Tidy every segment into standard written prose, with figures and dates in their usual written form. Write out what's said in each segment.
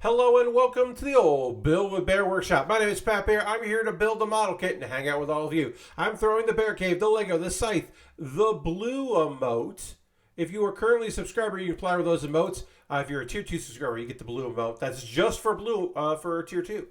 Hello and welcome to the old Build with Baer workshop. My name is Pat Baer. I'm here to build a model kit and hang out with all of you. I'm throwing the Bear Cave, the Lego, the Scythe, the blue emote. If you are currently a subscriber, you can apply with those emotes. If you're a tier 2 subscriber, you get the blue emote. That's just for blue, for tier 2.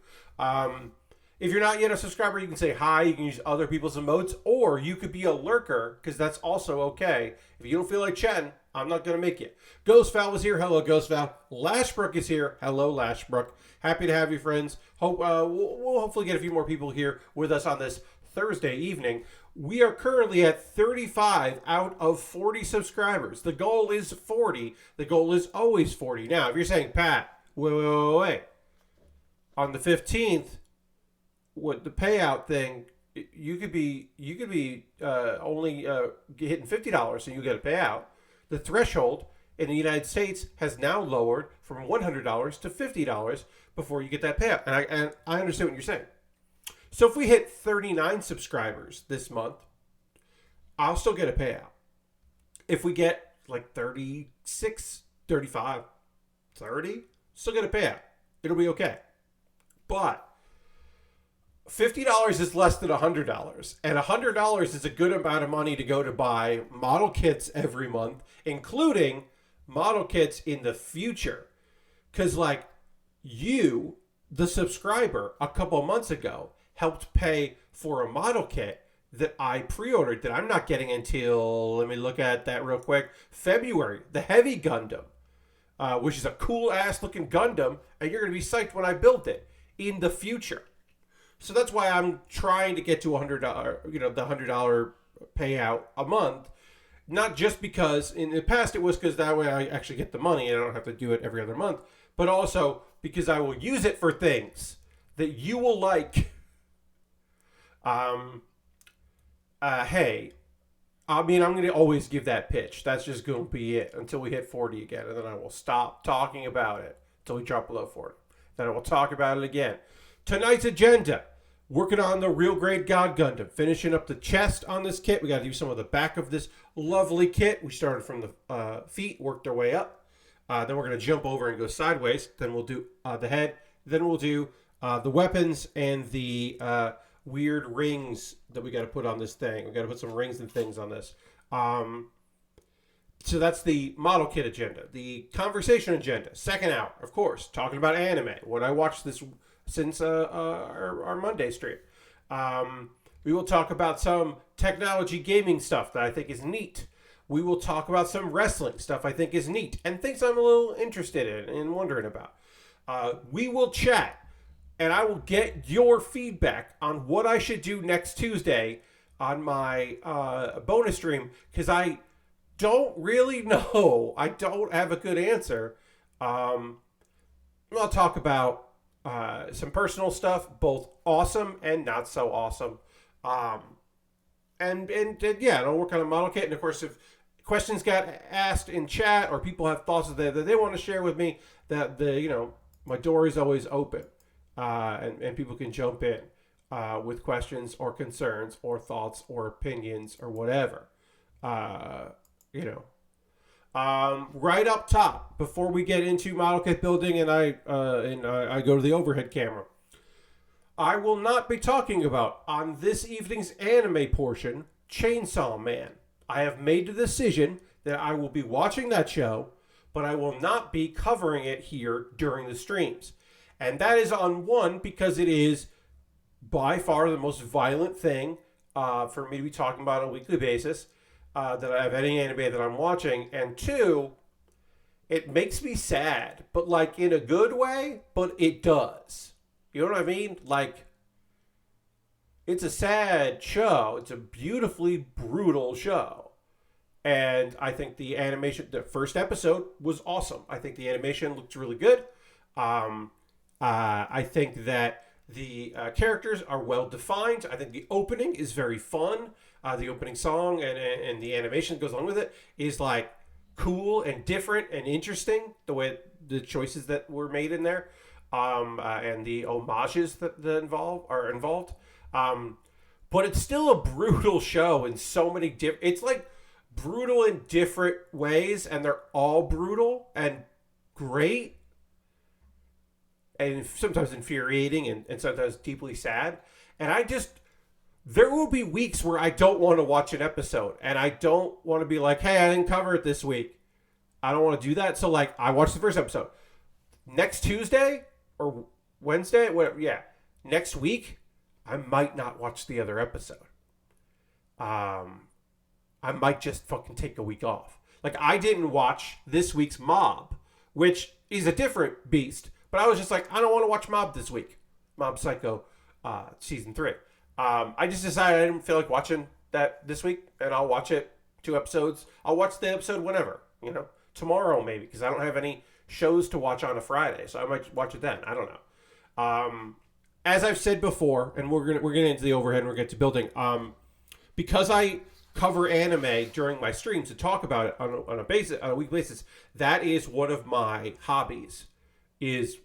If you're not yet a subscriber, you can say hi, you can use other people's emotes, or you could be a lurker, because that's also okay. If you don't feel like chatting, I'm not going to make you. Ghost Val was here. Hello, Ghost Val. Lashbrook is here. Hello, Lashbrook. Happy to have you, friends. We'll hopefully get a few more people here with us on this Thursday evening. We are currently at 35 out of 40 subscribers. The goal is 40. The goal is always 40. Now, if you're saying, Pat, wait. On the 15th, what the payout thing, you could be only hitting $50 and you get a payout. The threshold in the United States has now lowered from $100 to $50 before you get that payout. And I understand what you're saying. So if we hit 39 subscribers this month, I'll still get a payout. If we get like 36, 35, 30, still get a payout. It'll be okay. But $50 is less than $100, and $100 is a good amount of money to go to buy model kits every month, including model kits in the future. Because, like, you, the subscriber, a couple months ago, helped pay for a model kit that I pre-ordered that I'm not getting until, let me look at that real quick, February, the Heavy Gundam, which is a cool-ass looking Gundam, and you're going to be psyched when I build it in the future. So that's why I'm trying to get to $100, the $100 payout a month. Not just because in the past it was because that way I actually get the money and I don't have to do it every other month, but also because I will use it for things that you will like. Hey, I mean, I'm going to always give that pitch. That's just going to be it until we hit 40 again, and then I will stop talking about it until we drop below 40. Then I will talk about it again. Tonight's agenda, working on the Real Great God Gundam, finishing up the chest on this kit. We got to do some of the back of this lovely kit. We started from the feet, worked our way up. Then we're going to jump over and go sideways. Then we'll do the head. Then we'll do the weapons and the weird rings that we got to put on this thing. We got to put some rings and things on this. So that's the model kit agenda. The conversation agenda, second hour, of course, talking about anime. What I watched this since our Monday stream. We will talk about some technology gaming stuff that I think is neat. We will talk about some wrestling stuff I think is neat and things I'm a little interested in and wondering about. We will chat, and I will get your feedback on what I should do next Tuesday on my bonus stream, because I don't really know. I don't have a good answer. I'll talk about some personal stuff, both awesome and not so awesome. And yeah, I'll work on a model kit. And of course, if questions got asked in chat or people have thoughts that they want to share with me, that my door is always open, and people can jump in with questions or concerns or thoughts or opinions or whatever. Right up top, before we get into model kit building and I go to the overhead camera, I will not be talking about, on this evening's anime portion, Chainsaw Man. I have made the decision that I will be watching that show, but I will not be covering it here during the streams. And that is on one, because it is by far the most violent thing for me to be talking about on a weekly basis. That I have any anime that I'm watching, and two, it makes me sad, but like in a good way, but it does. You know what I mean? Like, it's a sad show. It's a beautifully brutal show. And I think the animation, the first episode was awesome. I think the animation looked really good. I think that the characters are well defined. I think the opening is very fun. The opening song and the animation that goes along with it is like cool and different and interesting. The way the choices that were made in there, and the homages that are involved. But it's still a brutal show in so many different. It's like brutal in different ways, and they're all brutal and great. and sometimes infuriating and sometimes deeply sad. And there will be weeks where I don't want to watch an episode and I don't want to be like, hey, I didn't cover it this week. I don't want to do that. So like I watched the first episode. Next Tuesday or Wednesday, whatever, yeah. Next week, I might not watch the other episode. I might just fucking take a week off. Like I didn't watch this week's Mob, which is a different beast. But I was just like, I don't want to watch Mob this week. Mob Psycho season 3. I just decided I didn't feel like watching that this week, and I'll watch it 2 episodes. I'll watch the episode whenever, tomorrow maybe, because I don't have any shows to watch on a Friday, so I might watch it then. I don't know. As I've said before, and we're gonna into the overhead and we're getting to building. Because I cover anime during my streams to talk about it on a weekly basis, that is one of my hobbies. Is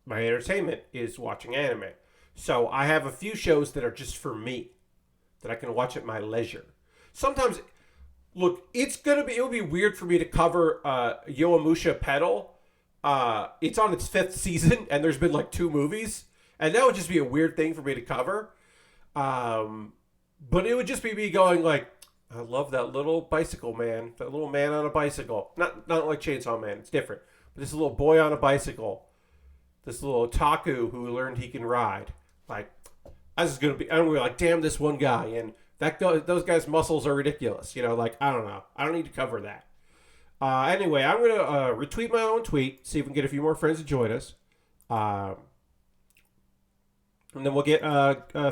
my entertainment is watching anime. So I have a few shows that are just for me, that I can watch at my leisure. Sometimes, look, it'll be weird for me to cover Yowamushi Pedal. It's on its 5th season, and there's been like 2 movies, and that would just be a weird thing for me to cover. But it would just be me going like, I love that little bicycle man, that little man on a bicycle. Not like Chainsaw Man, it's different. But this little boy on a bicycle, this little otaku who learned he can ride. Like, I'm gonna be like, damn this one guy, and those guys' muscles are ridiculous. Like, I don't know. I don't need to cover that. Anyway, I'm gonna retweet my own tweet, see if we can get a few more friends to join us, and then we'll get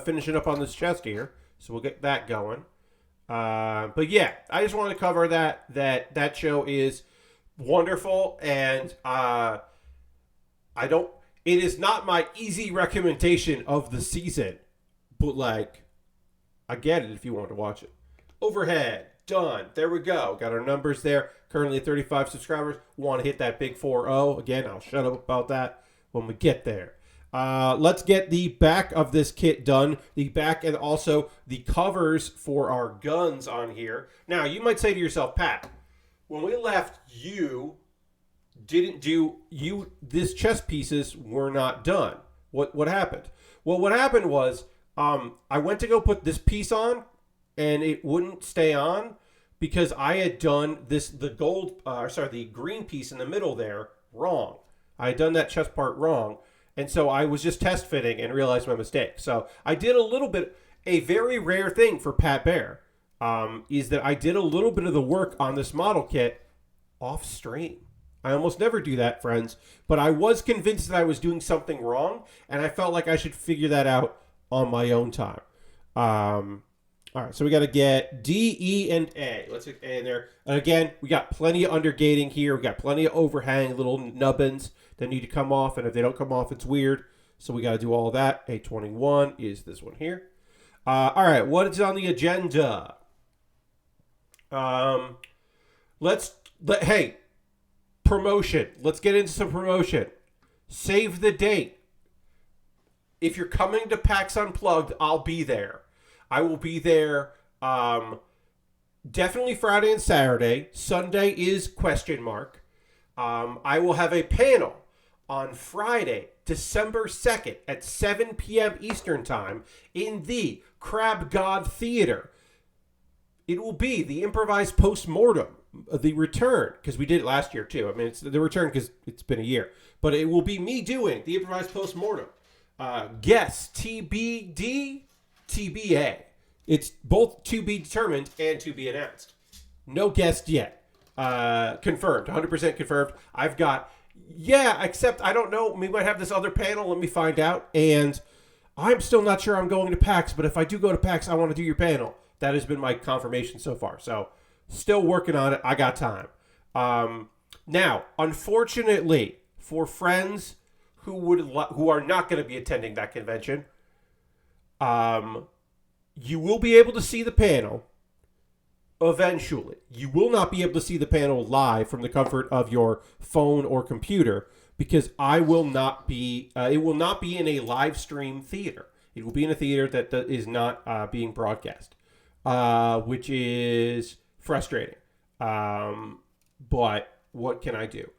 finishing up on this chest here. So we'll get that going. But yeah, I just wanted to cover that show is wonderful, and it is not my easy recommendation of the season, but like, I get it if you want to watch it. Overhead, done. There we go. Got our numbers there. Currently 35 subscribers. Want to hit that big 4-0. Again, I'll shut up about that when we get there. Let's get the back of this kit done. The back and also the covers for our guns on here. Now, you might say to yourself, Pat, when we left, this chest pieces were not done. What happened? Well, what happened was, I went to go put this piece on, and it wouldn't stay on because I had done the green piece in the middle there wrong. I had done that chest part wrong. And so I was just test fitting and realized my mistake. So I did a very rare thing for Pat Baer, is that I did a little bit of the work on this model kit off stream. I almost never do that, friends, but I was convinced that I was doing something wrong, and I felt like I should figure that out on my own time. All right, so we got to get D, E, and A. Let's get A in there. And again, we got plenty of undergating here. We got plenty of overhang, little nubbins that need to come off, and if they don't come off, it's weird. So we got to do all of that. A21 is this one here. All right, what is on the agenda? Hey, promotion. Let's get into some promotion. Save the date. If you're coming to PAX Unplugged, I'll be there. I will be there definitely Friday and Saturday. Sunday is question mark. I will have a panel on Friday, December 2nd at 7 p.m. Eastern Time in the Crab God Theater. It will be the improvised postmortem, the return, because we did it last year too. I mean, it's the return because it's been a year. But it will be me doing the improvised postmortem. Guess TBD, TBA. It's both to be determined and to be announced. No guest yet. Confirmed, 100% confirmed. I've got, except I don't know. We might have this other panel. Let me find out. And I'm still not sure I'm going to PAX, but if I do go to PAX, I want to do your panel. That has been my confirmation so far. So, still working on it. I got time. Now, unfortunately, for friends who are not going to be attending that convention, you will be able to see the panel eventually. You will not be able to see the panel live from the comfort of your phone or computer because I will not be. It will not be in a live stream theater. It will be in a theater that is not being broadcast, which is frustrating. But what can I do?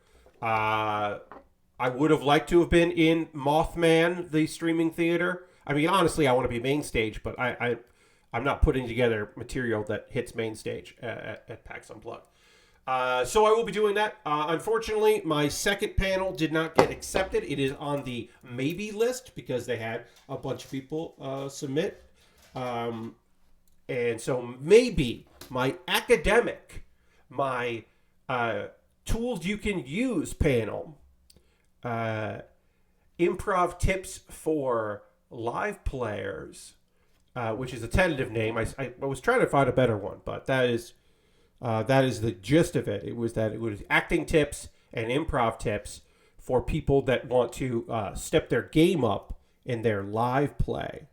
I would have liked to have been in Mothman, the streaming theater. I mean, honestly, I want to be main stage, but I'm not putting together material that hits main stage at PAX Unplugged. So I will be doing that. Unfortunately, my second panel did not get accepted. It is on the maybe list because they had a bunch of people submit. And so maybe my academic, my tools you can use panel, improv tips for live players, which is a tentative name. I was trying to find a better one, but that is the gist of it. It was acting tips and improv tips for people that want to step their game up in their live play.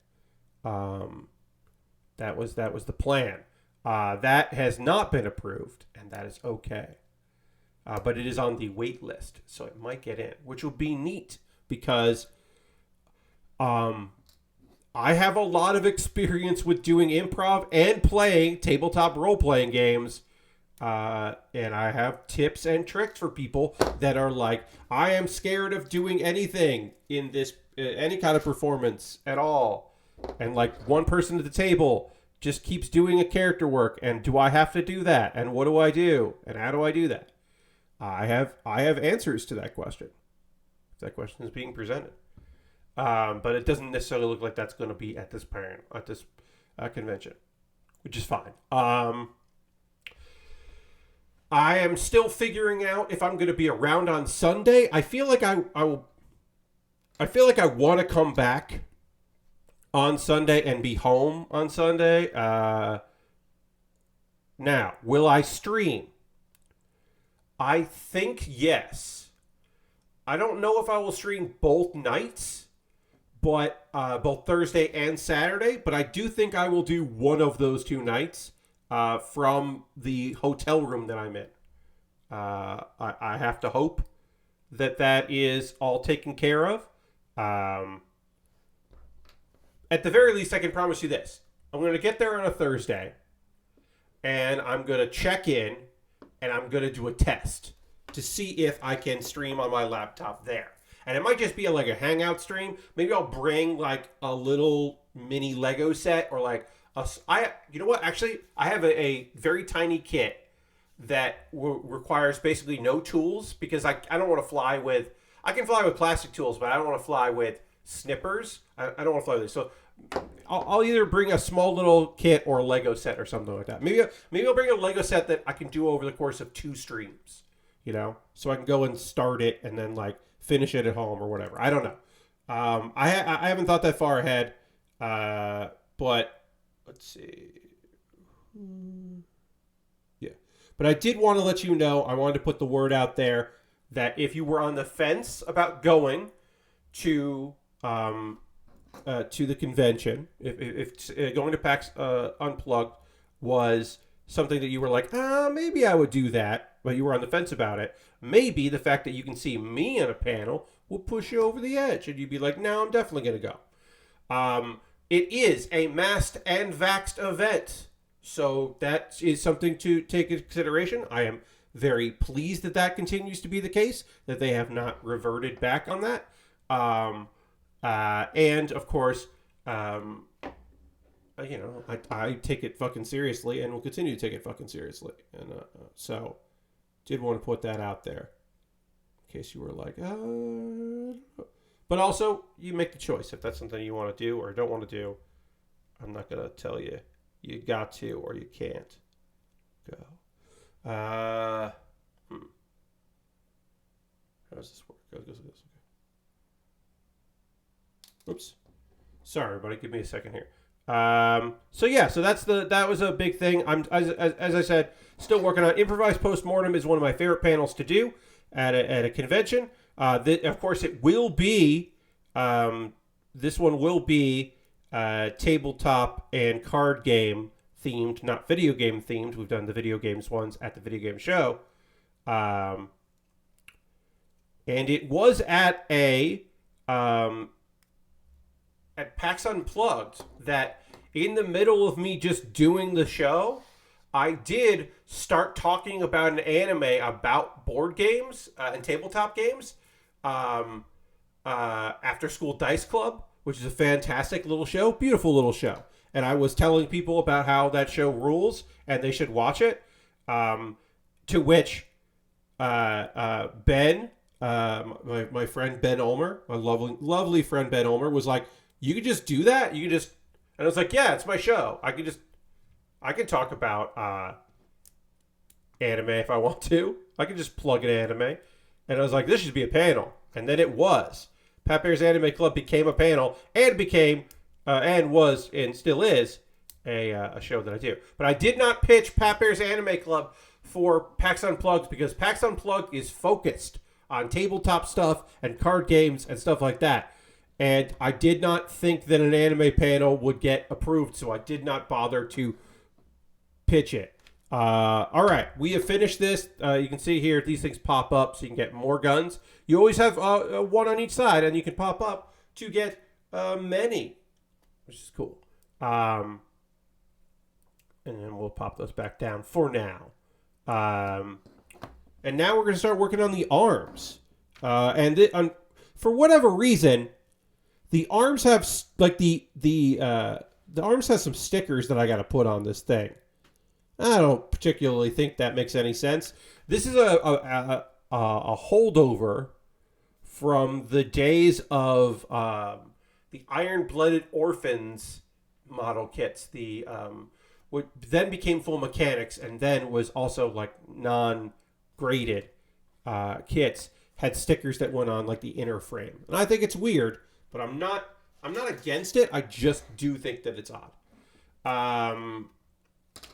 That was the plan. That has not been approved, and that is okay. But it is on the wait list, so it might get in, which will be neat because I have a lot of experience with doing improv and playing tabletop role-playing games. And I have tips and tricks for people that are like, I am scared of doing anything in this, any kind of performance at all. And like one person at the table just keeps doing a character work. And do I have to do that? And what do I do? And how do I do that? I have answers to that question. If that question is being presented. But it doesn't necessarily look like that's going to be at this convention, which is fine. I am still figuring out if I'm going to be around on Sunday. I feel like I want to come back on Sunday and be home on Sunday. Now, will I stream? I think yes. I don't know if I will stream both nights, but both Thursday and Saturday. But I do think I will do one of those two nights. From the hotel room that I'm in. I have to hope that is all taken care of. At the very least, I can promise you this. I'm going to get there on a Thursday, and I'm going to check in, and I'm going to do a test to see if I can stream on my laptop there. And it might just be like a hangout stream. Maybe I'll bring like a little mini Lego set or like you know what? Actually, I have a very tiny kit that requires basically no tools because I don't want to fly with. I can fly with plastic tools, but I don't want to fly with snippers. I don't want to fly with this. So I'll either bring a small little kit or a Lego set or something like that. Maybe I'll bring a Lego set that I can do over the course of 2 streams. You know, so I can go and start it and then like finish it at home or whatever. I don't know. I haven't thought that far ahead, but. Let's see. Yeah. But I did want to let you know, I wanted to put the word out there that if you were on the fence about going to the convention, if going to PAX Unplugged was something that you were like, maybe I would do that, but you were on the fence about it, maybe the fact that you can see me on a panel will push you over the edge, and you'd be like, no, I'm definitely going to go. It is a masked and vaxxed event, so that is something to take into consideration. I am very pleased that continues to be the case, that they have not reverted back on that. And, of course, you know, I take it fucking seriously and will continue to take it fucking seriously. And so, did want to put that out there in case you were like, But also, you make the choice if that's something you want to do or don't want to do. I'm not going to tell you you got to or you can't go. How does this work? Go. Okay. Oops. Sorry, everybody. Give me a second here. So that was a big thing. I'm as I said, still working on improvised postmortem is one of my favorite panels to do at a convention. Of course, it will be. This one will be tabletop and card game themed, not video game themed. We've done the video games ones at the video game show, and it was at at PAX Unplugged that in the middle of me just doing the show, I did start talking about an anime about board games and tabletop games. After School Dice Club, which is a fantastic little show, beautiful little show. And I was telling people about how that show rules and they should watch it. To which Ben, my friend Ben Ulmer, my lovely friend Ben Ulmer, was like, "You could just do that. You could just," and I was like, "Yeah, it's my show. I can talk about anime if I want to. I can just plug an anime." And I was like, "This should be a panel," and then it was. Pat Baer's Anime Club became a panel and became and was and still is a show that I do. But I did not pitch Pat Baer's Anime Club for PAX Unplugged because PAX Unplugged is focused on tabletop stuff and card games and stuff like that. And I did not think that an anime panel would get approved, so I did not bother to pitch it. All right, we have finished this. You can see here, these things pop up so you can get more guns. You always have one on each side, and you can pop up to get many, which is cool. And then we'll pop those back down for now. And now we're going to start working on the arms. For whatever reason, the arms have like the arms have some stickers that I got to put on this thing. I don't particularly think that makes any sense. This is a holdover from the days of the Iron-Blooded Orphans model kits. What then became full mechanics and then was also like non-graded kits had stickers that went on like the inner frame. And I think it's weird, but I'm not against it. I just do think that it's odd.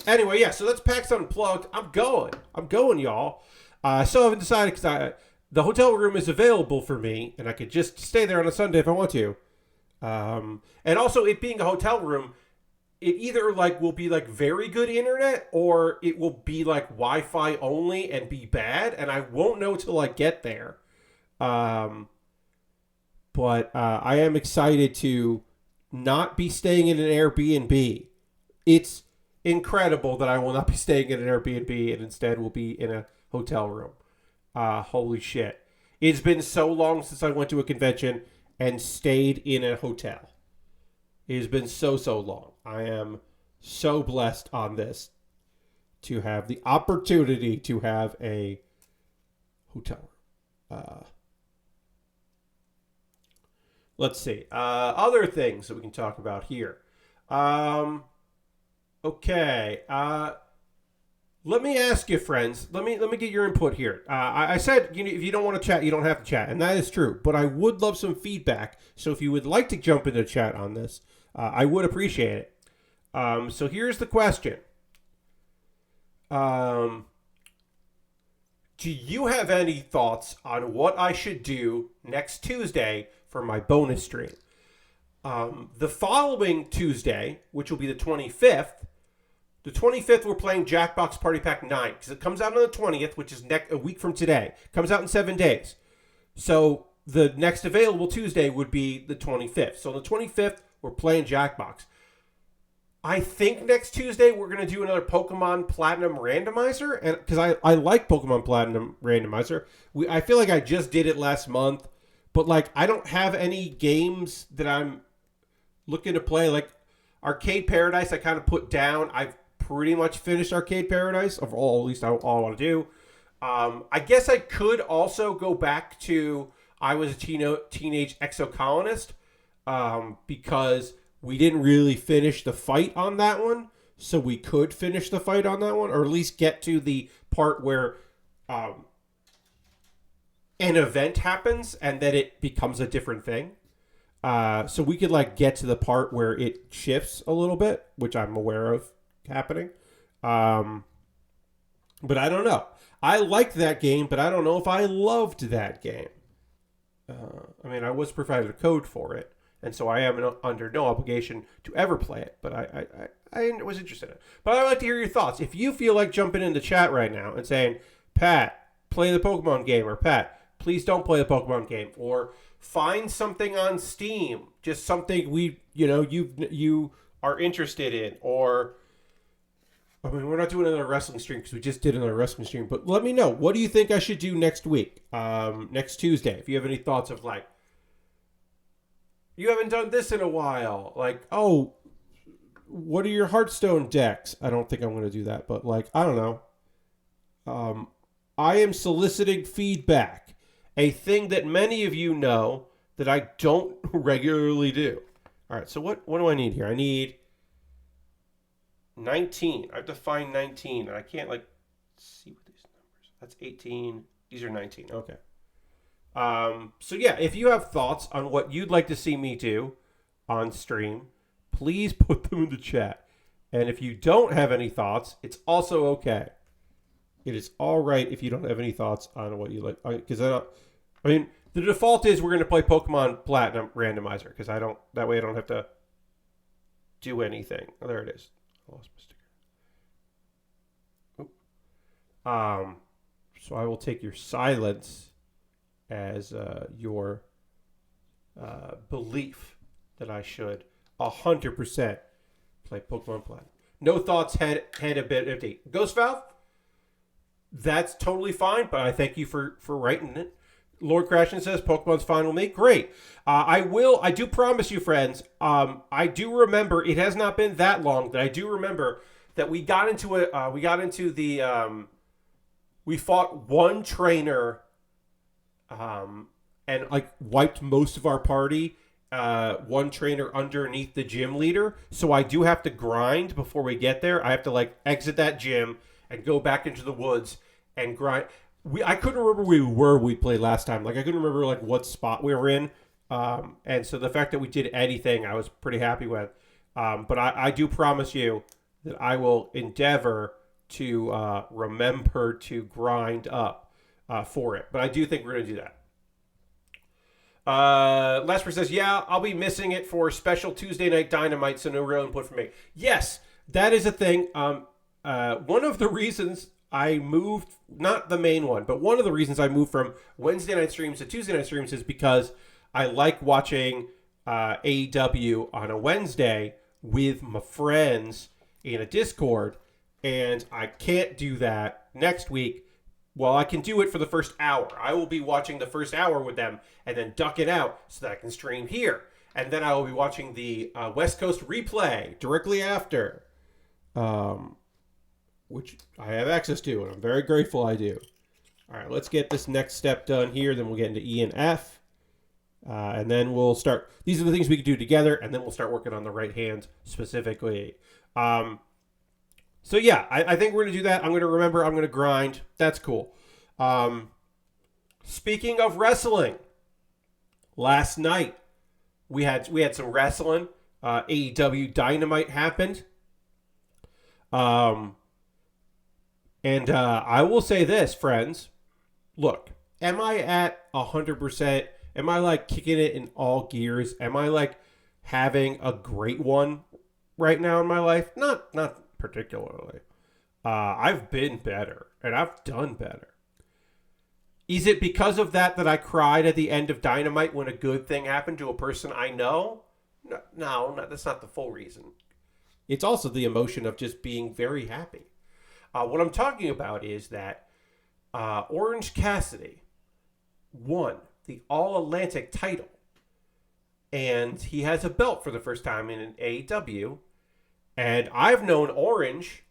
Anyway, yeah, so that's PAX Unplugged. I'm going, y'all. I still haven't decided because the hotel room is available for me, and I could just stay there on a Sunday if I want to. And also, it being a hotel room, it either like will be like very good internet, or it will be like Wi-Fi only and be bad, and I won't know till I get there. But I am excited to not be staying in an Airbnb. It's incredible that I will not be staying in an Airbnb and instead will be in a hotel room. Holy shit. It's been so long since I went to a convention and stayed in a hotel. It has been so long. I am so blessed on this to have the opportunity to have a hotel room. Let's see. Other things that we can talk about here. Okay. Let me ask you, friends. Let me get your input here. I said, if you don't want to chat, you don't have to chat, and that is true. But I would love some feedback. So if you would like to jump into chat on this, I would appreciate it. So here's the question. Do you have any thoughts on what I should do next Tuesday for my bonus stream? The following Tuesday, which will be the 25th, we're playing Jackbox Party Pack 9, because it comes out on the 20th, which is a week from today. It comes out in 7 days. So the next available Tuesday would be the 25th. So on the 25th, we're playing Jackbox. I think next Tuesday we're going to do another Pokemon Platinum Randomizer, and because I like Pokemon Platinum Randomizer. I feel like I just did it last month, but like I don't have any games that I'm looking to play. Like Arcade Paradise, I kind of put down. I've pretty much finished Arcade Paradise, of all, at least all I want to do. I guess I could also go back to I Was a Teenage Exocolonist, because we didn't really finish the fight on that one, so we could finish the fight on that one, or at least get to the part where an event happens and then it becomes a different thing. So we could like get to the part where it shifts a little bit, which I'm aware of happening. But I don't know. I liked that game, but I don't know if I loved that game. I mean, I was provided a code for it, and so I am under no obligation to ever play it, but I was interested in it. But I'd like to hear your thoughts. If you feel like jumping into chat right now and saying, Pat, play the Pokemon game, or Pat, please don't play the Pokemon game, or find something on Steam, just something you are interested in, or I mean, we're not doing another wrestling stream because we just did another wrestling stream. But let me know. What do you think I should do next week? Next Tuesday. If you have any thoughts of like, you haven't done this in a while. Like, oh, what are your Hearthstone decks? I don't think I'm going to do that. But like, I don't know. I am soliciting feedback. A thing that many of you know that I don't regularly do. All right, so what do I need here? I need 19. I have to find 19, and I can't, like, see what these numbers. That's 18. These are 19. Okay. So, yeah, if you have thoughts on what you'd like to see me do on stream, please put them in the chat. And if you don't have any thoughts, it's also okay. It is all right if you don't have any thoughts on what you like. Because I mean, the default is we're going to play Pokemon Platinum Randomizer. Because that way I don't have to do anything. Oh, there it is. I lost my sticker. So I will take your silence as your belief that I should 100% play Pokemon Platinum. No thoughts, head a bit empty. Ghost Valve? That's totally fine, but I thank you for writing it. Lord Crashin says Pokemon's fine with me. Great. I do promise you, friends. I do remember it has not been that long that I do remember that we fought one trainer, and like wiped most of our party. One trainer underneath the gym leader. So I do have to grind before we get there. I have to like exit that gym and go back into the woods and grind. I couldn't remember where we played last time. Like I couldn't remember like what spot we were in. And so the fact that we did anything, I was pretty happy with. But I do promise you that I will endeavor to remember to grind up for it. But I do think we're going to do that. Lesper says, yeah, I'll be missing it for special Tuesday night Dynamite, so no real input from me. Yes, that is a thing. One of the reasons I moved, not the main one, but one of the reasons I moved from Wednesday night streams to Tuesday night streams is because I like watching AEW on a Wednesday with my friends in a Discord, and I can't do that next week. Well, I can do it for the first hour. I will be watching the first hour with them and then duck it out so that I can stream here. And then I will be watching the West Coast replay directly after. Which I have access to, and I'm very grateful I do. All right, let's get this next step done here. Then we'll get into E and F. And then we'll start. These are the things we can do together, and then we'll start working on the right hand specifically. So, yeah, I think we're going to do that. I'm going to remember. I'm going to grind. That's cool. Speaking of wrestling, last night we had some wrestling. AEW Dynamite happened. And I will say this, friends. Look, am I at 100%? Am I like kicking it in all gears? Am I like having a great one right now in my life? Not particularly. I've been better, and I've done better. Is it because of that I cried at the end of Dynamite when a good thing happened to a person I know? No, that's not the full reason. It's also the emotion of just being very happy. What I'm talking about is that Orange Cassidy won the All-Atlantic title. And he has a belt for the first time in an AEW. And I've known Orange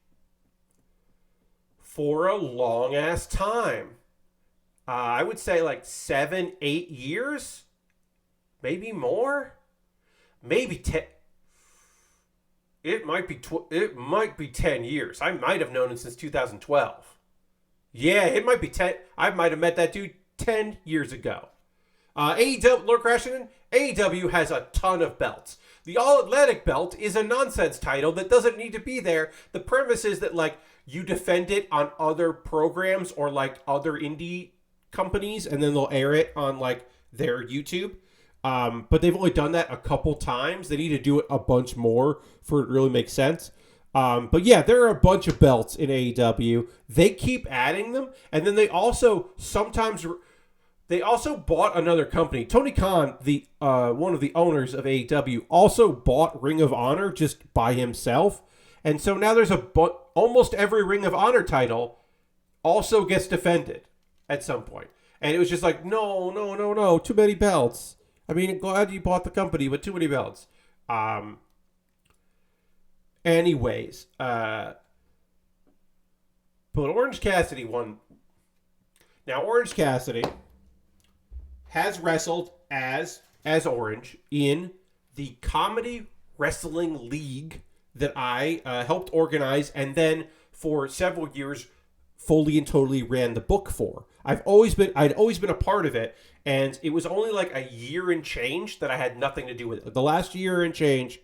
for a long-ass time. I would say like 7-8 years. Maybe more. Maybe 10. It might be 10 years. I might have known him since 2012. Yeah, it might be 10. I might have met that dude 10 years ago. AEW, Lord Crashington, AEW has a ton of belts. The All-Atlantic belt is a nonsense title that doesn't need to be there. The premise is that, like, you defend it on other programs or, like, other indie companies, and then they'll air it on, like, their YouTube. But they've only done that a couple times. They need to do it a bunch more for it to really make sense. But yeah, there are a bunch of belts in AEW. They keep adding them. And then they also sometimes... They also bought another company. Tony Khan, the one of the owners of AEW, also bought Ring of Honor just by himself. And so now there's almost every Ring of Honor title also gets defended at some point. And it was just like, no, too many belts. I mean, glad you bought the company, but too many belts. Anyways, but Orange Cassidy won. Now, Orange Cassidy has wrestled as Orange in the Comedy Wrestling League that I helped organize, and then for several years fully and totally ran the book for. I'd always been a part of it, and it was only like a year and change that I had nothing to do with it. The last year and change,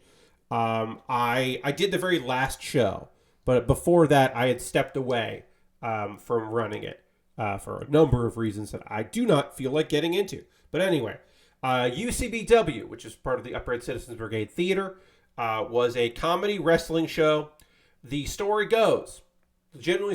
I did the very last show, but before that I had stepped away from running it for a number of reasons that I do not feel like getting into. But anyway, UCBW, which is part of the Upright Citizens Brigade Theater, was a comedy wrestling show. The story goes, Eugene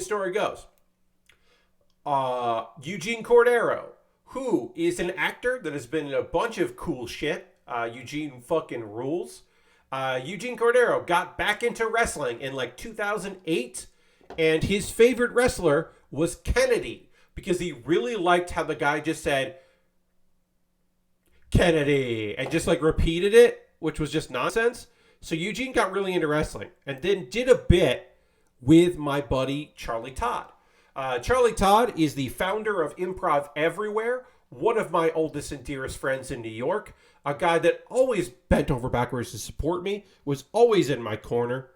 Cordero, who is an actor that has been in a bunch of cool shit. Eugene fucking rules. Eugene Cordero got back into wrestling in like 2008, and his favorite wrestler was Kennedy, because he really liked how the guy just said, Kennedy, and just like repeated it, which was just nonsense. So Eugene got really into wrestling and then did a bit with my buddy Charlie Todd. Charlie Todd is the founder of Improv Everywhere, one of my oldest and dearest friends in New York, a guy that always bent over backwards to support me, was always in my corner.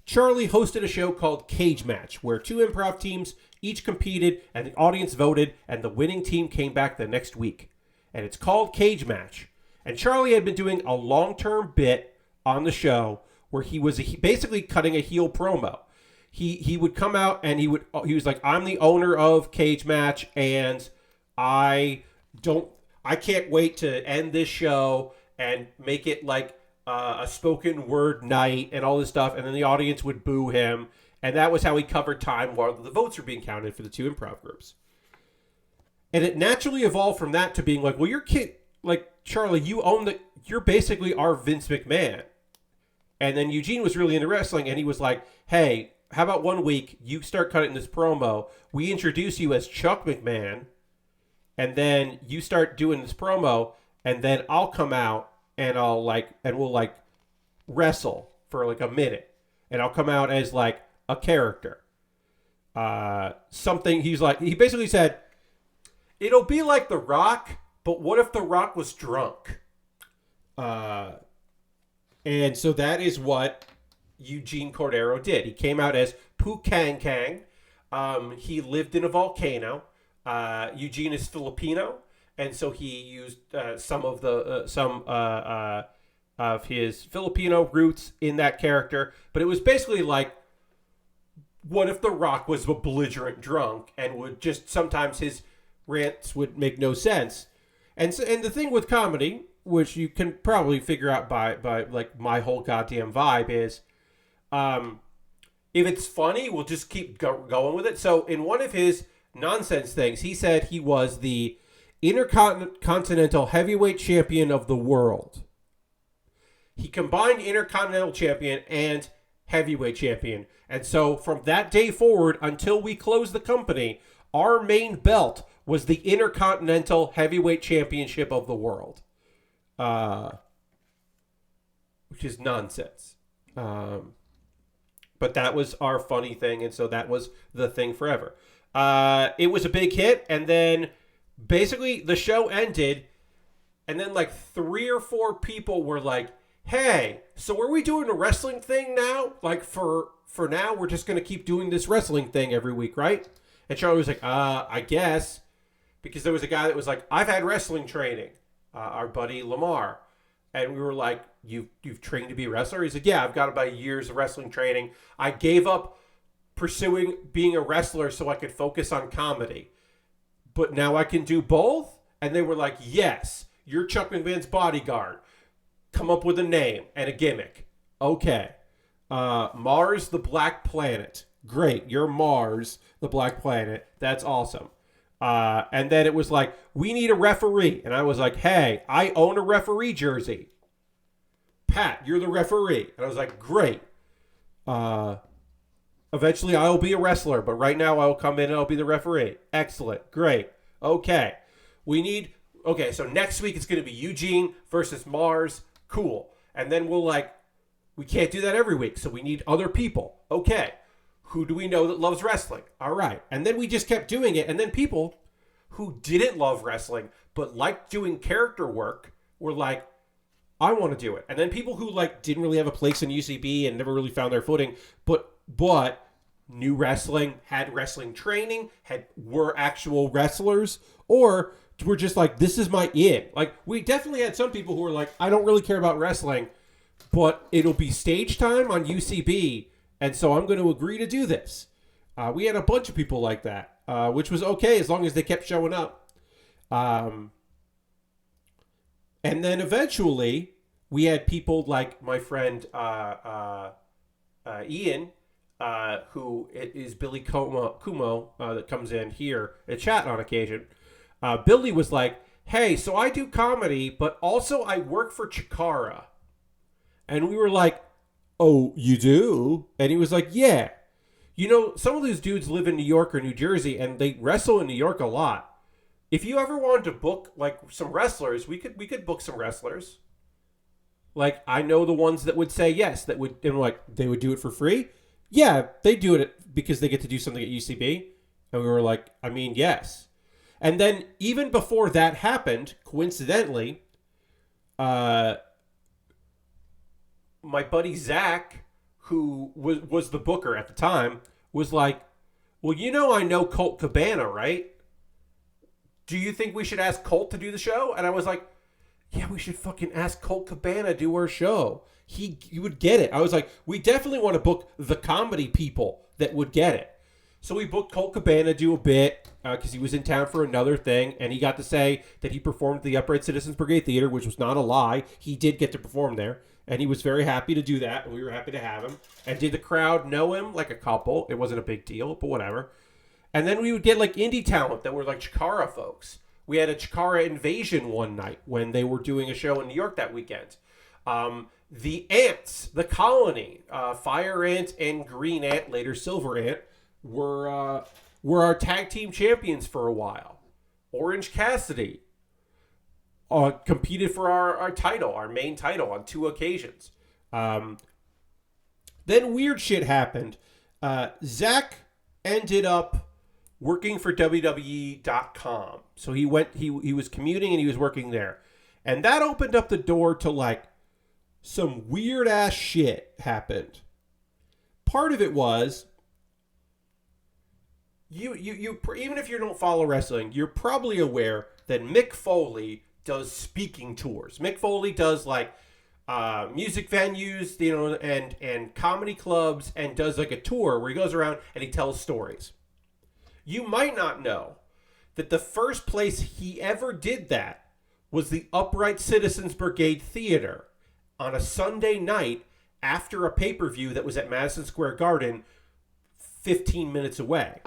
Charlie hosted a show called Cage Match, where two improv teams each competed and the audience voted, and the winning team came back the next week. And it's called Cage Match. And Charlie had been doing a long-term bit on the show where he was basically cutting a heel promo. He would come out and he was like, I'm the owner of Cage Match, and I can't wait to end this show and make it like a spoken word night and all this stuff. And then the audience would boo him. And that was how he covered time while the votes were being counted for the two improv groups. And it naturally evolved from that to being like, well, Charlie, you're basically our Vince McMahon. And then Eugene was really into wrestling, and he was like, hey, how about 1 week you start cutting this promo, we introduce you as Chuck McMahon, and then you start doing this promo, and then I'll come out and we'll wrestle for like a minute, and I'll come out as like a character. He basically said, it'll be like The Rock, but what if The Rock was drunk? And so that is what Eugene Cordero did. He came out as Poo Kang Kang. He lived in a volcano. Eugene is Filipino, and so he used some of his Filipino roots in that character. But it was basically like, what if The Rock was a belligerent drunk and would just sometimes his rants would make no sense. And the thing with comedy, which you can probably figure out by like my whole goddamn vibe, is if it's funny, we'll just keep going with it. So in one of his nonsense things, he said he was the Intercontinental Heavyweight Champion of the world. He combined Intercontinental Champion and Heavyweight Champion. And so from that day forward until we closed the company, our main belt was the Intercontinental Heavyweight Championship of the world. Which is nonsense. But that was our funny thing, and so that was the thing forever. It was a big hit, and then basically the show ended, and then like 3 or 4 people were like, hey, so are we doing a wrestling thing now? Like for now, we're just going to keep doing this wrestling thing every week, right? And Charlie was like, I guess. Because there was a guy that was like, I've had wrestling training, our buddy Lamar. And we were like, you've trained to be a wrestler? He's like, yeah, I've got about a year's of wrestling training. I gave up pursuing being a wrestler so I could focus on comedy. But now I can do both? And they were like, yes, you're Chuck McMahon's bodyguard. Come up with a name and a gimmick. Okay. Mars the Black Planet. Great, you're Mars the Black Planet. That's awesome. And then it was like, we need a referee. And I was like, hey, I own a referee jersey. Pat, you're the referee. And I was like, great. Uh, Eventually, I will be a wrestler, but right now I will come in and I'll be the referee. Excellent. Great. Okay. Okay, so next week it's going to be Eugene versus Mars. Cool. And then we can't do that every week, so we need other people. Okay. Who do we know that loves wrestling? All right. And then we just kept doing it. And then people who didn't love wrestling but liked doing character work were like, I want to do it. And then people who didn't really have a place in UCB and never really found their footing, but knew wrestling, had wrestling training, were actual wrestlers, or were just like, this is my in. We definitely had some people who were like, I don't really care about wrestling, but it'll be stage time on UCB, and so I'm going to agree to do this. We had a bunch of people like that, which was okay as long as they kept showing up. And then eventually, we had people like my friend Ian, who is Billy Kumo that comes in here and chat on occasion. Billy was like, hey, so I do comedy, but also I work for Chikara. And we were like, oh, you do? And he was like, yeah. Some of these dudes live in New York or New Jersey, and they wrestle in New York a lot. If you ever wanted to book some wrestlers, we could book some wrestlers. I know the ones that would say yes, they would do it for free. Yeah, they do it because they get to do something at UCB. And we were like, I mean, yes. And then even before that happened, coincidentally, my buddy Zach, who was the booker at the time, was like, well, I know Colt Cabana, right? Do you think we should ask Colt to do the show? And I was like, yeah, we should fucking ask Colt Cabana to do our show. You would get it. I was like, we definitely want to book the comedy people that would get it. So we booked Colt Cabana to do a bit because he was in town for another thing, and he got to say that he performed at the Upright Citizens Brigade Theater, which was not a lie. He did get to perform there, and he was very happy to do that, and we were happy to have him. And did the crowd know him? Like a couple. It wasn't a big deal, but whatever. And then we would get indie talent that were Chikara folks. We had a Chikara invasion one night when they were doing a show in New York that weekend. The Ants, the Colony, Fire Ant and Green Ant, later Silver Ant, were our tag team champions for a while. Orange Cassidy competed for our title, our main title, on 2 occasions. Then weird shit happened. Zach ended up working for WWE.com. So he was commuting and he was working there. And that opened up the door to some weird ass shit happened. Part of it was you even if you don't follow wrestling, you're probably aware that Mick Foley does speaking tours. Mick Foley does music venues, and comedy clubs, and does a tour where he goes around and he tells stories. You might not know that the first place he ever did that was the Upright Citizens Brigade Theater on a Sunday night after a pay-per-view that was at Madison Square Garden 15 minutes away.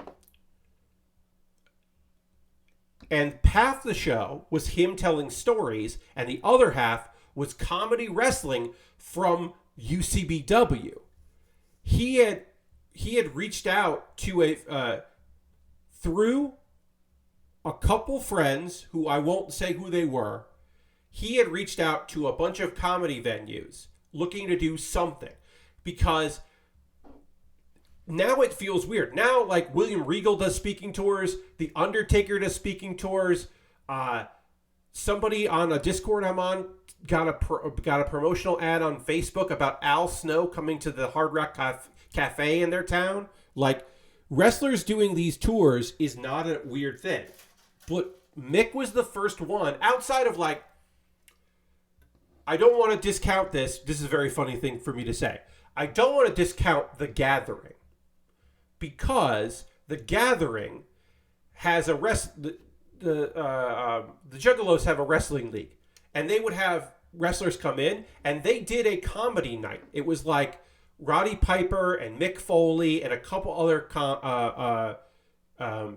And half the show was him telling stories, and the other half was comedy wrestling from UCBW. He had reached out to through a couple friends who I won't say who they were. He had reached out to a bunch of comedy venues looking to do something, because now it feels weird. Now, William Regal does speaking tours, The Undertaker does speaking tours. Somebody on a Discord I'm on got a promotional ad on Facebook about Al Snow coming to the Hard Rock Cafe in their town. Wrestlers doing these tours is not a weird thing. But Mick was the first one, outside of I don't want to discount this. This is a very funny thing for me to say. I don't want to discount The Gathering, because The Gathering has the Juggalos have a wrestling league, and they would have wrestlers come in, and they did a comedy night. It was Roddy Piper and Mick Foley and a couple other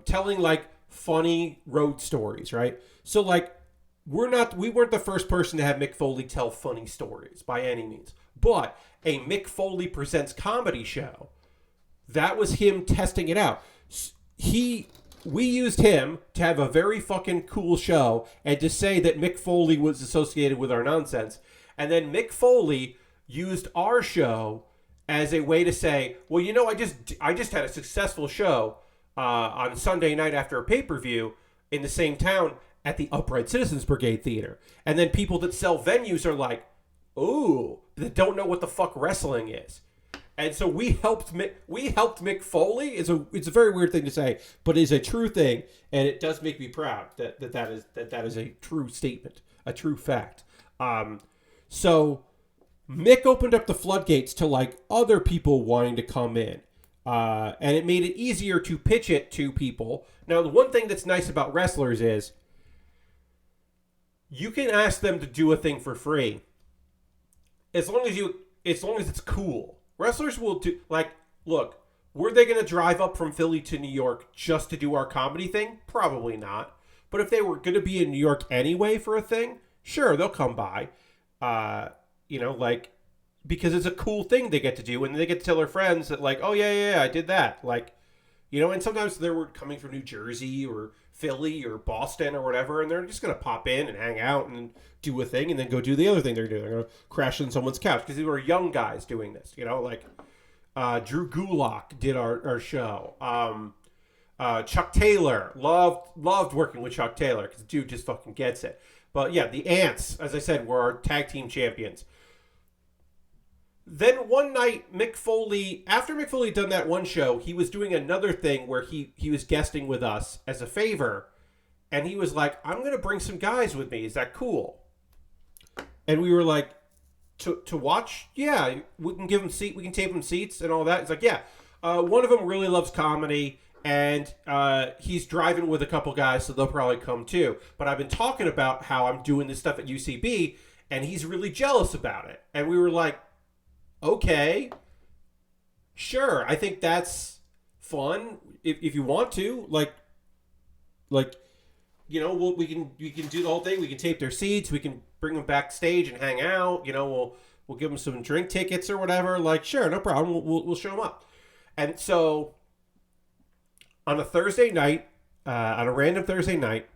telling funny road stories, right? So we weren't the first person to have Mick Foley tell funny stories by any means, But a Mick Foley Presents comedy show, that was him testing it out. We used him to have a very fucking cool show and to say that Mick Foley was associated with our nonsense. And then Mick Foley used our show as a way to say, well, you know, I just had a successful show on Sunday night after a pay-per-view in the same town at the Upright Citizens Brigade Theater. And then people that sell venues are like, ooh, that don't know what the fuck wrestling is. And so we helped Mick Foley. It's a very weird thing to say, but it's a true thing, and it does make me proud that is a true statement, a true fact. So Mick opened up the floodgates to like other people wanting to come in, and it made it easier to pitch it to people. Now, the one thing that's nice about wrestlers is you can ask them to do a thing for free, as long as it's cool. Wrestlers will do, like, look, were they going to drive up from Philly to New York just to do our comedy thing? Probably not. But if they were going to be in New York anyway for a thing, sure, they'll come by. Like, because it's a cool thing they get to do, and they get to tell their friends that, like, oh, yeah, I did that. Like, and sometimes they were coming from New Jersey or Philly or Boston or whatever, and they're just going to pop in and hang out and do a thing and then go do the other thing they're doing. They're going to crash on someone's couch because they were young guys doing this, like Drew Gulak did our show. Chuck Taylor, loved working with Chuck Taylor because the dude just fucking gets it. But yeah, the Ants, as I said, were our tag team champions. Then one night, after Mick Foley had done that one show, he was doing another thing where he was guesting with us as a favor. And he was like, I'm going to bring some guys with me. Is that cool? And we were like, to watch? Yeah, we can give them seat. We can tape them seats and all that. It's like, yeah. One of them really loves comedy, and he's driving with a couple guys, so they'll probably come too. But I've been talking about how I'm doing this stuff at UCB, and he's really jealous about it. And we were like, okay, sure. I think that's fun if you want to. Like, we can do the whole thing. We can tape their seats. We can bring them backstage and hang out. We'll give them some drink tickets or whatever. Like, sure, no problem. We'll show them up. And so on a Thursday night, on a random Thursday night,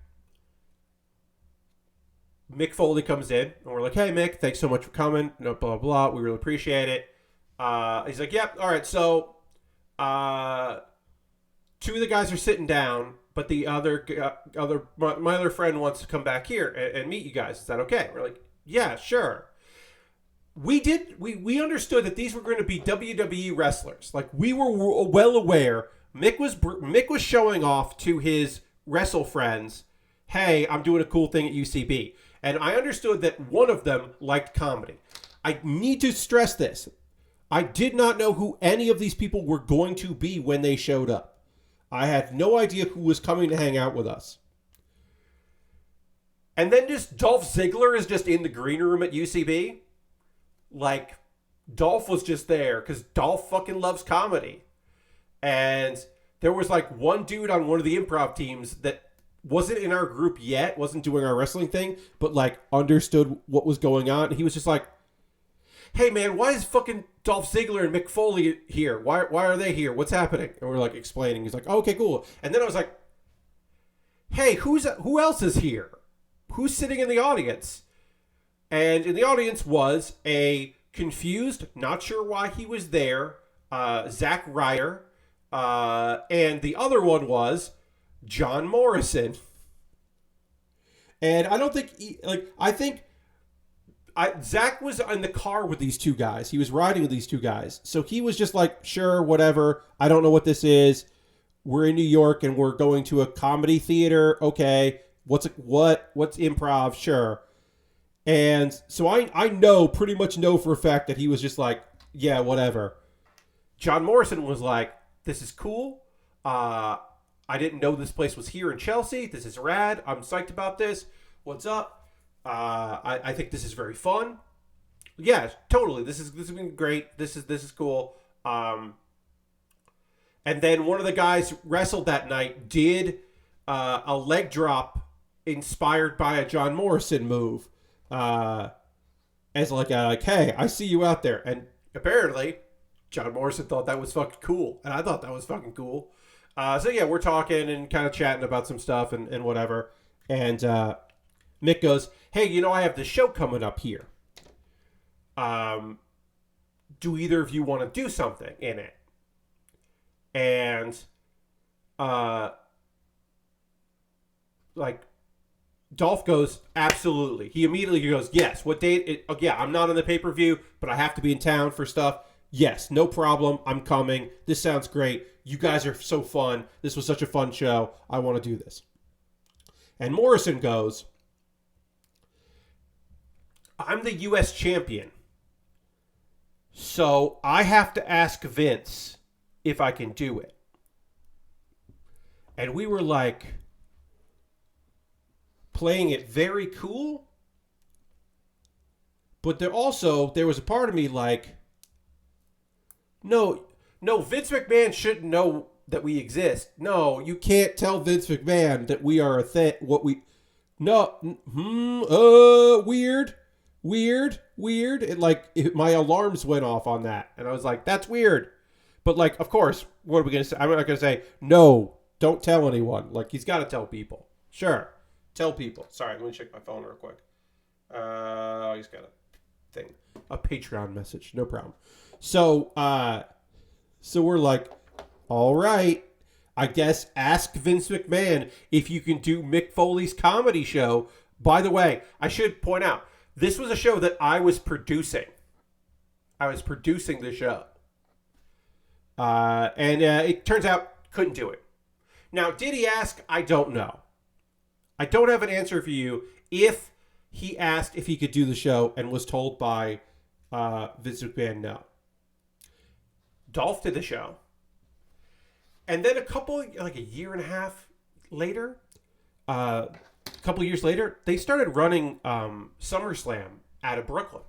Mick Foley comes in, and we're like, hey, Mick, thanks so much for coming. Blah, blah, blah. We really appreciate it. He's like, yep, all right, so two of the guys are sitting down, but the my other friend wants to come back here and meet you guys. Is that okay? We're like, yeah, sure. We understood that these were going to be WWE wrestlers. Like, we were well aware. Mick was showing off to his wrestle friends, hey, I'm doing a cool thing at UCB. And I understood that one of them liked comedy. I need to stress this. I did not know who any of these people were going to be when they showed up. I had no idea who was coming to hang out with us. And then just Dolph Ziggler is just in the green room at UCB. Like, Dolph was just there because Dolph fucking loves comedy. And there was like one dude on one of the improv teams that wasn't in our group yet, wasn't doing our wrestling thing, but like understood what was going on. He was just like, hey man, why is fucking Dolph Ziggler and Mick Foley here? Why are they here? What's happening? And we're like explaining. He's like, oh, okay, cool. And then I was like, hey, who else is here? Who's sitting in the audience? And in the audience was a confused, not sure why he was there, Zack Ryder, and the other one was John Morrison. And I don't think Zach was in the car with these two guys. He was riding with these two guys. So he was just like, sure, whatever. I don't know what this is. We're in New York and we're going to a comedy theater. Okay. What's improv? Sure. And so I pretty much know for a fact that he was just like, yeah, whatever. John Morrison was like, this is cool. I didn't know this place was here in Chelsea. This is rad. I'm psyched about this. What's up? I think this is very fun. Yeah, totally. This has been great. This is cool. And then one of the guys wrestled that night did a leg drop inspired by a John Morrison move. as like, hey, I see you out there. And apparently, John Morrison thought that was fucking cool. And I thought that was fucking cool. So yeah, we're talking and kind of chatting about some stuff and whatever. And Mick goes, hey, I have this show coming up here. Do either of you want to do something in it? And Dolph goes, absolutely. He immediately goes, yes. What date? Yeah, I'm not on the pay-per-view, but I have to be in town for stuff. Yes, no problem. I'm coming. This sounds great. You guys are so fun. This was such a fun show. I want to do this. And Morrison goes, I'm the U.S. champion. So I have to ask Vince if I can do it. And we were like playing it very cool. But there was a part of me like, no, Vince McMahon shouldn't know that we exist. No, you can't tell Vince McMahon that we are a thing. Weird. My alarms went off on that. And I was like, that's weird. But of course, what are we going to say? I'm not going to say, no, don't tell anyone. He's got to tell people. Sure. Tell people. Sorry, let me check my phone real quick. He's got a thing. A Patreon message. No problem. So we're like, all right, I guess ask Vince McMahon if you can do Mick Foley's comedy show. By the way, I should point out, this was a show that I was producing. I was producing the show. And it turns out, couldn't do it. Now, did he ask? I don't know. I don't have an answer for you if he asked if he could do the show and was told by Vince McMahon no. Dolph did the show. And then a year and a half later, a couple years later, they started running SummerSlam out of Brooklyn.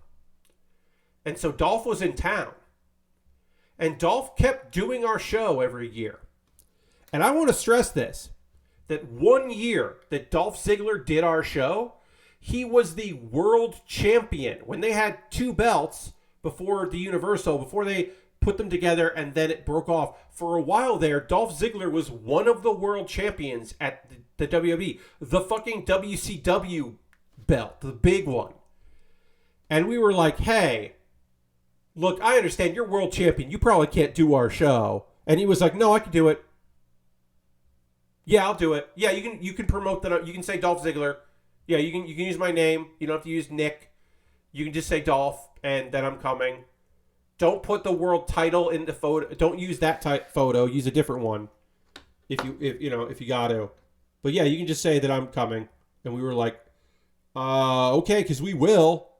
And so Dolph was in town. And Dolph kept doing our show every year. And I want to stress this, that 1 year that Dolph Ziggler did our show, he was the world champion. When they had 2 belts before the Universal, before they put them together and then it broke off. For a while there, Dolph Ziggler was one of the world champions at the WWE. The fucking WCW belt, the big one. And we were like, hey, look, I understand you're world champion. You probably can't do our show. And he was like, no, I can do it. Yeah, I'll do it. Yeah, you can promote that. You can say Dolph Ziggler. Yeah, you can use my name. You don't have to use Nick. You can just say Dolph, and then I'm coming. Don't put the world title in the photo. Don't use that photo. Use a different one, if you got to. But yeah, you can just say that I'm coming. And we were like, okay, because we will.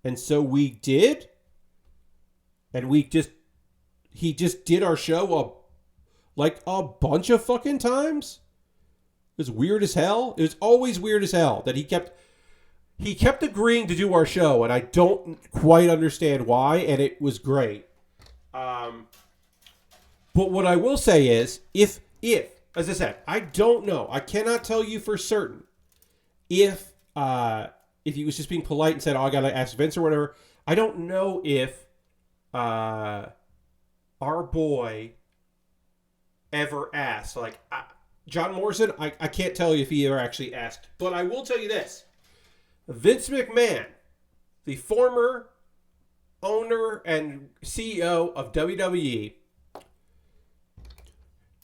And so we did. And he just did our show a bunch of fucking times. It was weird as hell. It was always weird as hell that he kept agreeing to do our show, and I don't quite understand why, and it was great. But what I will say is, if as I said, I don't know. I cannot tell you for certain if he was just being polite and said, oh, I got to ask Vince or whatever. I don't know if our boy ever asked. John Morrison, I can't tell you if he ever actually asked. But I will tell you this. Vince McMahon, the former owner and CEO of WWE,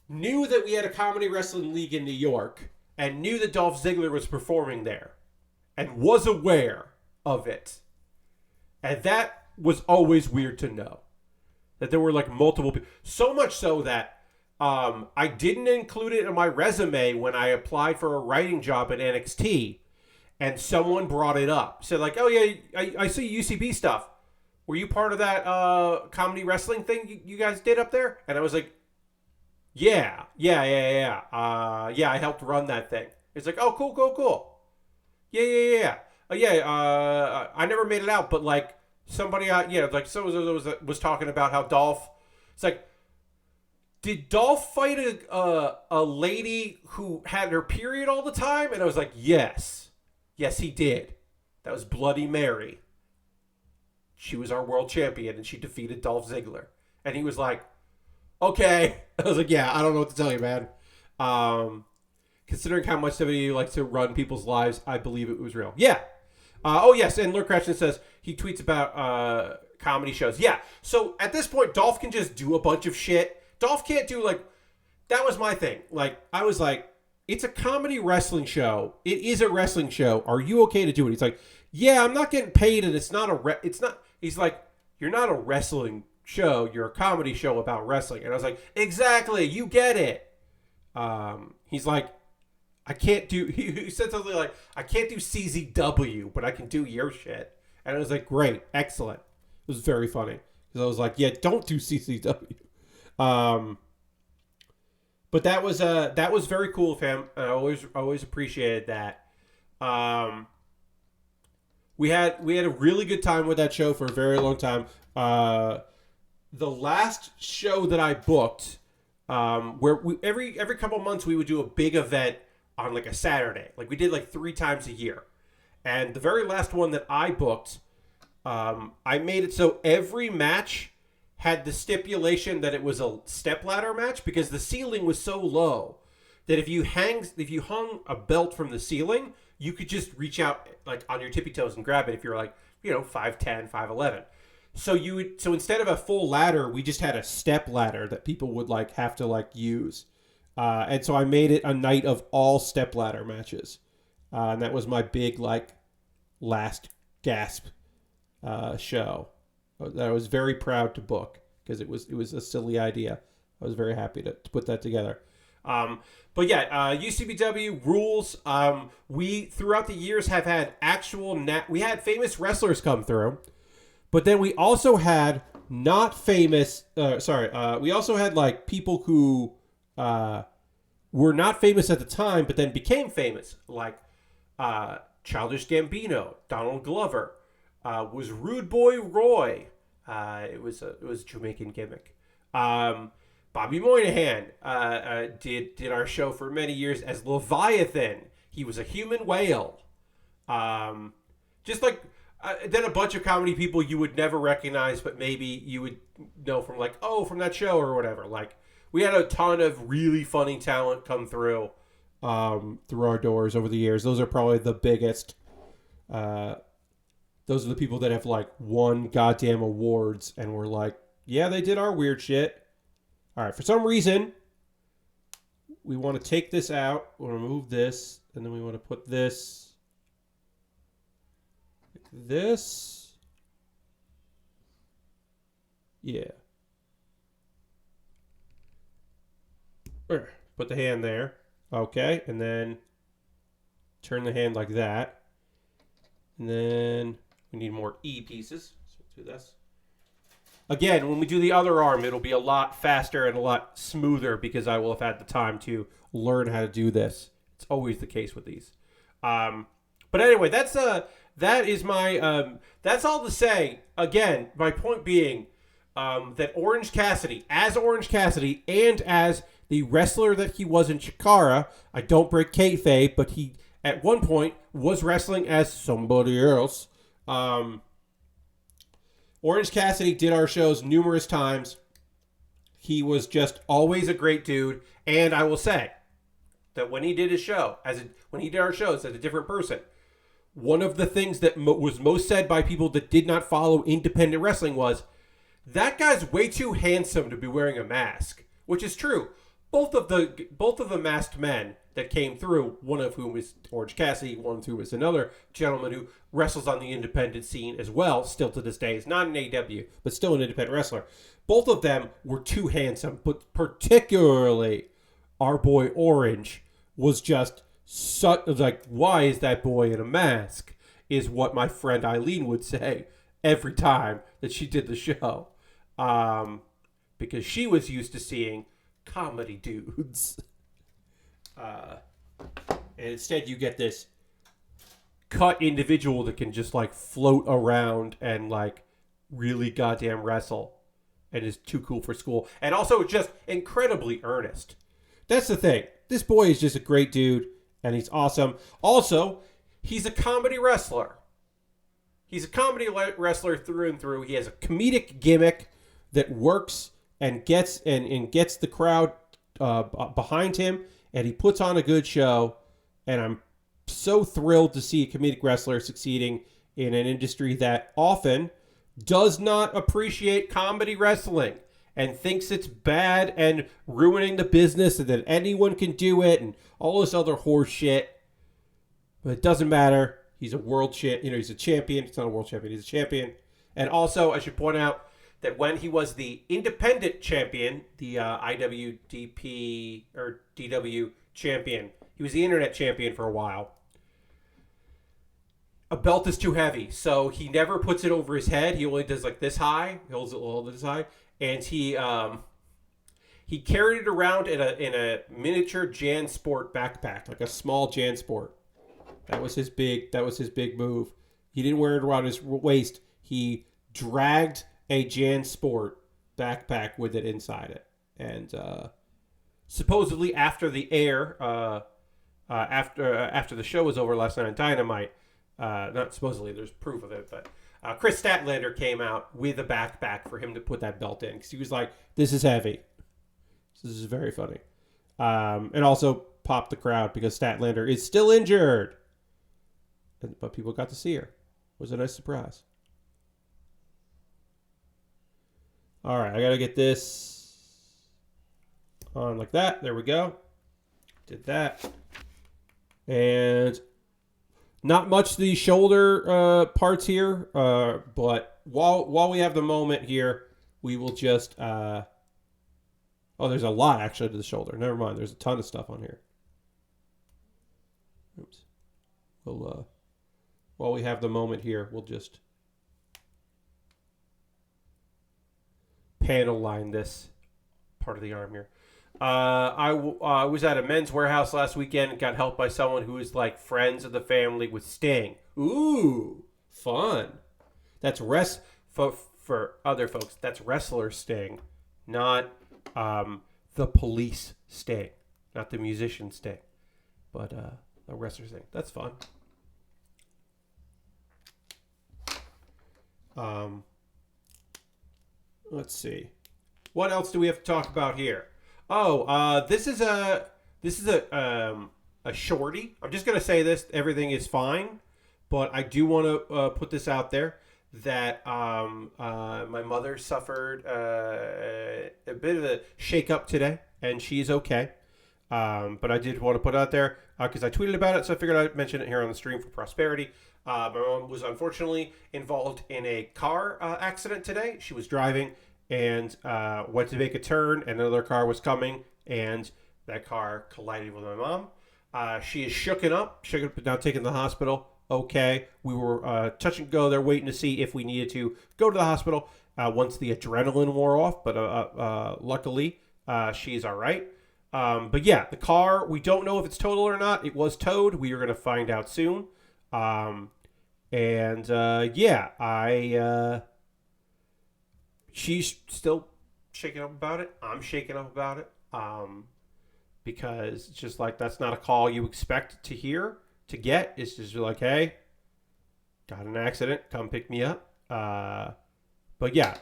knew that we had a comedy wrestling league in New York and knew that Dolph Ziggler was performing there and was aware of it. And that was always weird to know. That there were multiple people. So much so that I didn't include it in my resume when I applied for a writing job at NXT. And someone brought it up. Said oh yeah, I see UCB stuff. Were you part of that comedy wrestling thing you guys did up there? And I was like, yeah. I helped run that thing. It's like, oh, cool. Yeah. I never made it out, but somebody, someone was talking about how Dolph. It's like, did Dolph fight a lady who had her period all the time? And I was like, yes. Yes, he did. That was Bloody Mary. she was our world champion and she defeated Dolph Ziggler. And he was like, okay. I was like, yeah, I don't know what to tell you, man. Considering how much WWE likes to run people's lives, I believe it was real. Yeah. Oh, yes. And Lurk Cratchit says he tweets about comedy shows. Yeah. So at this point, Dolph can just do a bunch of shit. Dolph can't do, like, that was my thing. Like, I was like, it's a comedy wrestling show. It is a wrestling show. Are you okay to do it? He's like, yeah, I'm not getting paid, and it's not it's not. He's like, you're not a wrestling show. You're a comedy show about wrestling. And I was like, exactly. You get it. He's like, I can't do. He said something like, I can't do CZW, but I can do your shit. And I was like, great, excellent. It was very funny because I was like, yeah, don't do CZW. But that was very cool of him. I always appreciated that. We had a really good time with that show for a very long time. The last show that I booked, where every couple months we would do a big event on like a Saturday. Like we did like 3 times a year. And the very last one that I booked, I made it so every match had the stipulation that it was a stepladder match because the ceiling was so low that if you hung a belt from the ceiling, you could just reach out like on your tippy toes and grab it if you're like, 5'10", 5'11". So instead of a full ladder, we just had a step ladder that people would like have to like use. And so I made it a night of all step ladder matches. And that was my big like last gasp show that I was very proud to book because it was a silly idea. I was very happy to put that together. But yeah, UCBW rules. We throughout the years have had we had famous wrestlers come through, but then we also had not famous. We also had like people who were not famous at the time, but then became famous, like Childish Gambino, Donald Glover, was Rude Boy Roy. It was a Jamaican gimmick. Bobby Moynihan did our show for many years as Leviathan. He was a human whale. Just like then a bunch of comedy people you would never recognize, but maybe you would know from like, from that show or whatever. Like we had a ton of really funny talent come through our doors over the years. Those are probably the biggest. Those are the people that have like won goddamn awards and were like, yeah, they did our weird shit. All right, for some reason, we want to take this out. We want to move this, and then we want to put this like this. Yeah. Put the hand there. Okay, and then turn the hand like that. And then we need more E pieces. So we'll do this. Again, when we do the other arm, it'll be a lot faster and a lot smoother because I will have had the time to learn how to do this. It's always the case with these. But anyway, that is my that's all to say. Again, my point being that Orange Cassidy, and as the wrestler that he was in Chikara, I don't break kayfabe, but he at one point was wrestling as somebody else. Orange Cassidy did our shows numerous times. He was just always a great dude. And I will say that when he did his show, when he did our shows as a different person, one of the things that was most said by people that did not follow independent wrestling was, that guy's way too handsome to be wearing a mask. Which is true. Both of the masked men that came through, one of whom is Orange Cassidy, one of whom is another gentleman who wrestles on the independent scene as well, still to this day. Is not an AEW, but still an independent wrestler. Both of them were too handsome, but particularly our boy Orange was just such, like, why is that boy in a mask? Is what my friend Eileen would say every time that she did the show. Because she was used to seeing comedy dudes. And instead you get this cut individual that can just like float around and like really goddamn wrestle and is too cool for school. And also just incredibly earnest. That's the thing. This boy is just a great dude and he's awesome. Also, he's a comedy wrestler. He's a comedy wrestler through and through. He has a comedic gimmick that works and gets the crowd behind him, and he puts on a good show. And I'm so thrilled to see a comedic wrestler succeeding in an industry that often does not appreciate comedy wrestling and thinks it's bad and ruining the business and that anyone can do it and all this other horse shit. But it doesn't matter. He's a world he's a champion. It's not a world champion. He's a champion. And also, I should point out that when he was the independent champion, the IWDP or DW champion, he was the internet champion for a while. A belt is too heavy, so he never puts it over his head. He only does like this high. He holds it a little this high, and he carried it around in a miniature JanSport backpack, like a small JanSport. That was his big move. He didn't wear it around his waist. He dragged a JanSport backpack with it inside it, and supposedly after the air, after the show was over last night on Dynamite. Not supposedly, there's proof of it, but Chris Statlander came out with a backpack for him to put that belt in because he was like, "This is heavy." This is very funny, and also popped the crowd because Statlander is still injured, but people got to see her. It was a nice surprise. All right, I gotta get this on like that. There we go. Did that, and. Not much the shoulder parts here, but while we have the moment here, we will just... there's a lot actually to the shoulder. Never mind, there's a ton of stuff on here. Oops. We'll, while we have the moment here, we'll just panel line this part of the arm here. I was at a Men's Warehouse last weekend and got helped by someone who is like friends of the family with Sting. Ooh, fun. That's for other folks. That's wrestler Sting, not the police Sting, not the musician Sting, but a wrestler Sting. That's fun. Let's see. What else do we have to talk about here? This is a shorty. I'm just gonna say this. Everything is fine, but I do want to put this out there that my mother suffered a bit of a shake-up today, and she's okay. But I did want to put it out there because I tweeted about it, so I figured I'd mention it here on the stream for prosperity. My mom was unfortunately involved in a car accident today. She was driving and went to make a turn, and another car was coming, and that car collided with my mom. She is shooken up, but now taken to the hospital. Okay, we were touch and go there, waiting to see if we needed to go to the hospital once the adrenaline wore off, but luckily she's all right. But yeah, the car, we don't know if it's total or not. It was towed. We are going to find out soon. She's still shaking up about it. I'm shaking up about it. Because it's just like, that's not a call you expect to get. It's just like, hey, got an accident, come pick me up. But yeah,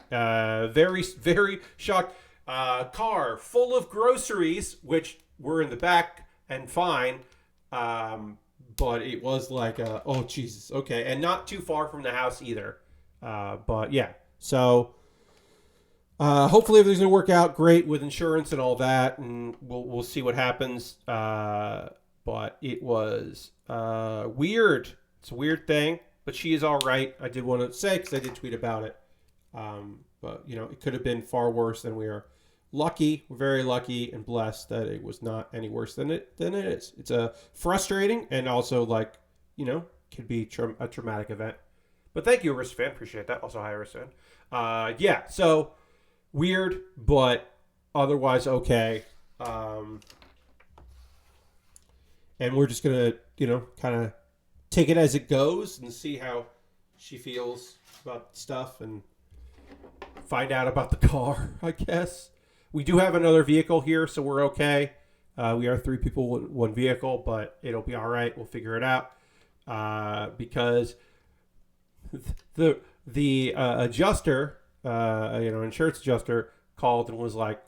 very, very shocked. Car full of groceries, which were in the back and fine. But it was like, oh, Jesus. Okay. And not too far from the house either. But yeah, so hopefully everything's going to work out great with insurance and all that. And we'll see what happens. But it was weird. It's a weird thing, but she is all right. I did want to say, because I did tweet about it. But, you know, it could have been far worse than we are. Lucky, we're very lucky and blessed that it was not any worse than it is. It's a frustrating and also, like, you know, could be a traumatic event. But thank you, Arista fan. Appreciate that. Also, hi, Arista fan. Yeah, so weird, but otherwise okay. And we're just going to, you know, kind of take it as it goes and see how she feels about stuff and find out about the car, I guess. We do have another vehicle here, so we're okay. We are 3 people, 1 vehicle, but it'll be all right. We'll figure it out. Because the adjuster, insurance adjuster called and was like,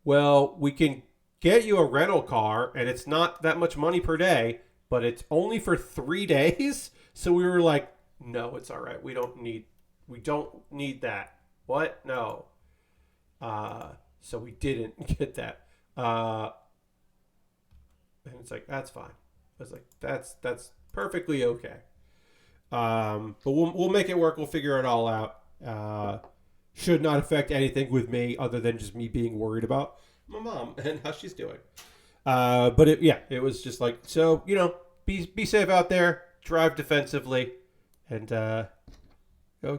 well, we can get you a rental car, and it's not that much money per day, but it's only for 3 days. So we were like, no, it's all right. We don't need that. What? No. So we didn't get that. And it's like, that's fine. I was like, that's perfectly okay. But we'll make it work. We'll figure it all out. Should not affect anything with me other than just me being worried about my mom and how she's doing. But it was just like, so, be safe out there, drive defensively, and go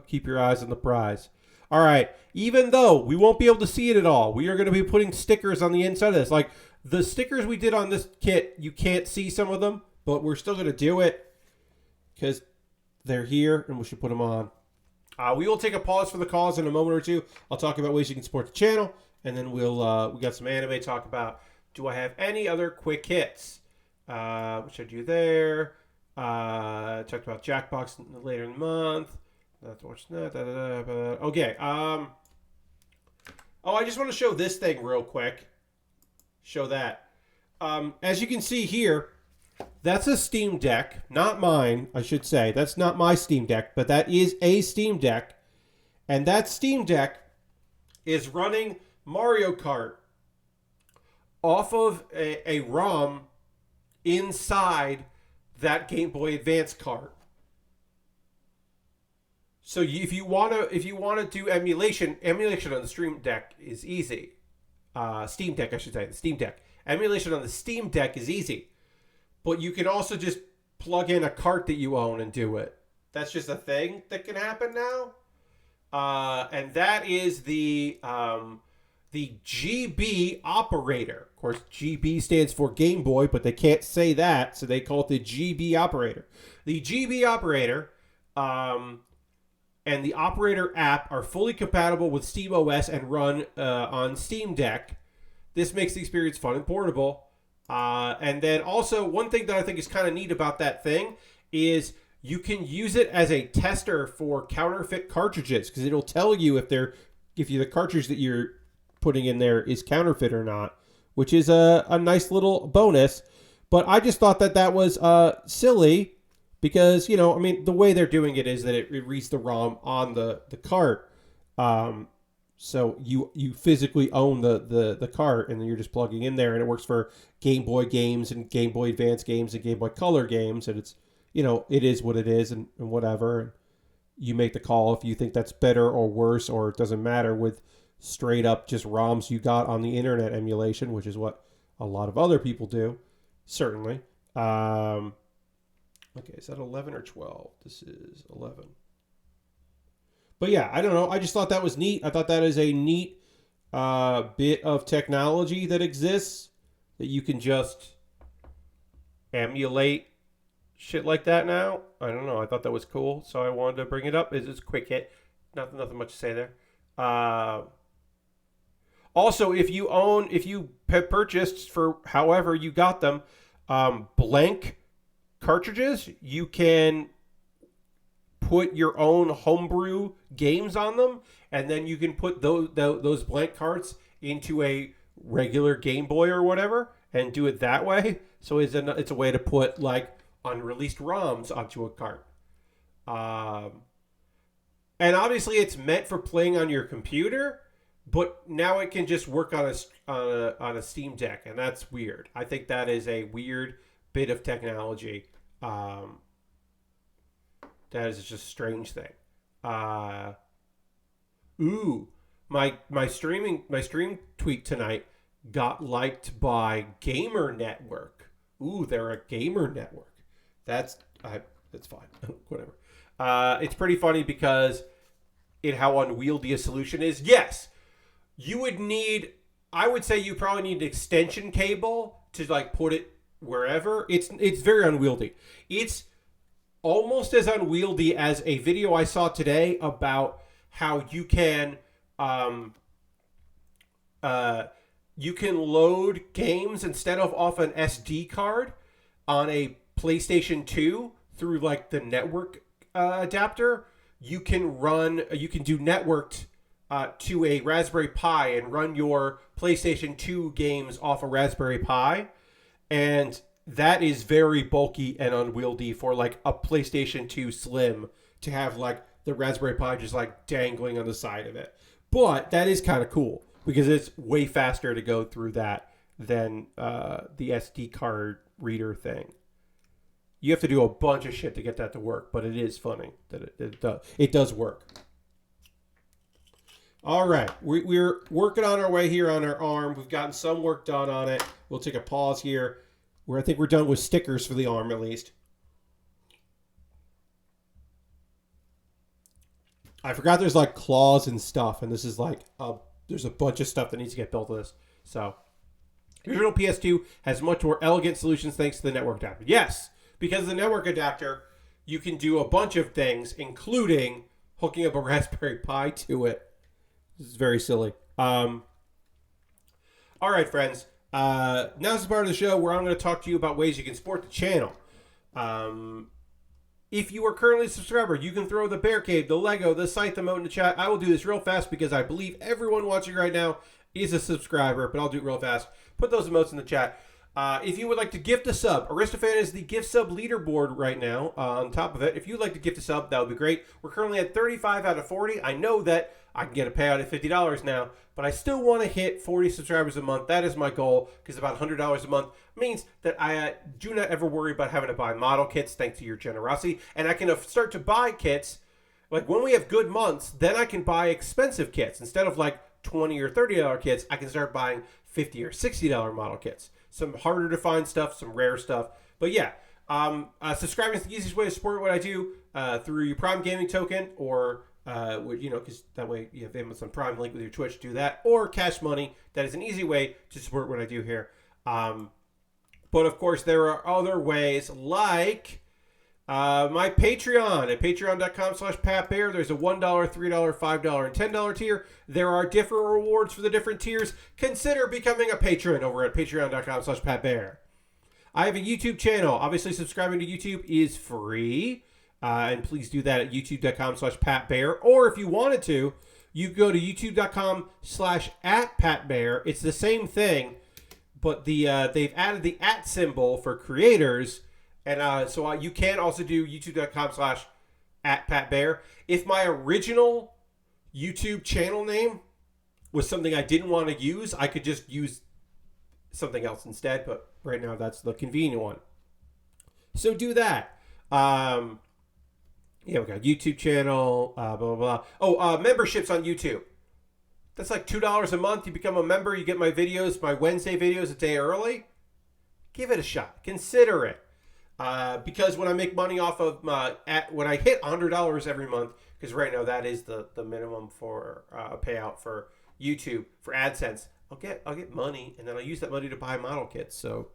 keep your eyes on the prize. All right, even though we won't be able to see it at all, we are going to be putting stickers on the inside of this. Like the stickers we did on this kit, you can't see some of them, but we're still going to do it because they're here and we should put them on. We will take a pause for the calls in a moment or two. I'll talk about ways you can support the channel, and then we got some anime to talk about. Do I have any other quick hits? What should I do there? Talked about Jackbox later in the month. Not to watch that. Okay. I just want to show this thing real quick. Show that. As you can see here, that's a Steam Deck. Not mine, I should say. That's not my Steam Deck, but that is a Steam Deck. And that Steam Deck is running Mario Kart off of a ROM inside that Game Boy Advance cart. So if you want to do emulation on the Steam Deck is easy. Steam Deck, I should say, the Steam Deck. Emulation on the Steam Deck is easy. But you can also just plug in a cart that you own and do it. That's just a thing that can happen now. And that is the GB operator. Of course, GB stands for Game Boy, but they can't say that, so they call it the GB operator. The GB operator and the operator app are fully compatible with SteamOS and run on Steam Deck. This makes the experience fun and portable. And then also, one thing that I think is kind of neat about that thing is you can use it as a tester for counterfeit cartridges, because it'll tell you if the cartridge that you're putting in there is counterfeit or not, which is a nice little bonus. But I just thought that was silly because, the way they're doing it is that it reads the ROM on the cart. So you physically own the cart, and then you're just plugging in there, and it works for Game Boy games and Game Boy Advance games and Game Boy Color games, and it's, it is what it is and whatever. And you make the call if you think that's better or worse, or it doesn't matter with straight up just ROMs you got on the internet emulation, which is what a lot of other people do, certainly. Okay, is that 11 or 12? This is 11. But yeah, I don't know. I just thought that was neat. I thought that is a neat bit of technology that exists that you can just emulate shit like that now. I don't know. I thought that was cool, so I wanted to bring it up. It's a quick hit. Nothing much to say there. Also, if you purchased for however you got them, blank cartridges, you can put your own homebrew games on them, and then you can put those blank carts into a regular Game Boy or whatever and do it that way. So it's a way to put like unreleased ROMs onto a cart. And obviously it's meant for playing on your computer, but now it can just work on a Steam Deck, and that's weird. I think that is a weird bit of technology. That is just a strange thing. My stream tweet tonight got liked by Gamer Network. Ooh, they're a gamer network. That's fine. Whatever. It's pretty funny because how unwieldy a solution is. Yes, you would need. I would say you probably need an extension cable to like put it wherever. It's very unwieldy. It's almost as unwieldy as a video I saw today about how you can load games instead of off an SD card on a PlayStation 2 through like the network adapter, you can do networked to a Raspberry Pi and run your PlayStation 2 games off a Raspberry Pi. And that is very bulky and unwieldy for like a PlayStation 2 Slim to have like the Raspberry Pi just like dangling on the side of it. But that is kind of cool because it's way faster to go through that than the SD card reader thing. You have to do a bunch of shit to get that to work, but it is funny that it does work. All right, we're working on our way here on our arm. We've gotten some work done on it. We'll take a pause here. I think we're done with stickers for the arm at least. I forgot there's like claws and stuff, and this is like there's a bunch of stuff that needs to get built to this. So, the original PS2 has much more elegant solutions thanks to the network adapter. Yes, because of the network adapter, you can do a bunch of things, including hooking up a Raspberry Pi to it. This is very silly. All right, friends. Now's the part of the show where I'm going to talk to you about ways you can support the channel. If you are currently a subscriber, you can throw the Bear Cave, the Lego, the Scythe emote in the chat. I will do this real fast because I believe everyone watching right now is a subscriber, but I'll do it real fast. Put those emotes in the chat. If you would like to gift a sub, Aristofan is the gift sub leaderboard right now on top of it. If you'd like to gift a sub, that would be great. We're currently at 35 out of 40. I know that I can get a payout at $50 now, but I still want to hit 40 subscribers a month. That is my goal because about $100 a month means that I do not ever worry about having to buy model kits thanks to your generosity. And I can start to buy kits. Like when we have good months, then I can buy expensive kits. Instead of like $20 or $30 kits, I can start buying $50 or $60 model kits. Some harder to find stuff, some rare stuff. But yeah, subscribing is the easiest way to support what I do through your Prime Gaming token or, because that way you have Amazon Prime link with your Twitch, do that. Or Cash Money. That is an easy way to support what I do here. But of course, there are other ways like my Patreon at patreon.com/PatBear. There's a $1, $3, $5, and $10 tier. There are different rewards for the different tiers. Consider becoming a patron over at patreon.com/PatBear. I have a YouTube channel. Obviously, subscribing to YouTube is free. And please do that at youtube.com/PatBear. Or if you wanted to, you go to youtube.com/@PatBear. It's the same thing, but they've added the @ symbol for creators. And so you can also do youtube.com/@PatBear. If my original YouTube channel name was something I didn't want to use, I could just use something else instead. But right now, that's the convenient one. So do that. Yeah, we got YouTube channel, blah, blah, blah. Oh, memberships on YouTube. That's like $2 a month. You become a member. You get my videos, my Wednesday videos a day early. Give it a shot. Consider it. Because when I make money off of when I hit $100 every month, because right now that is the minimum for a payout for YouTube for AdSense, I'll get money, and then I'll use that money to buy model kits. So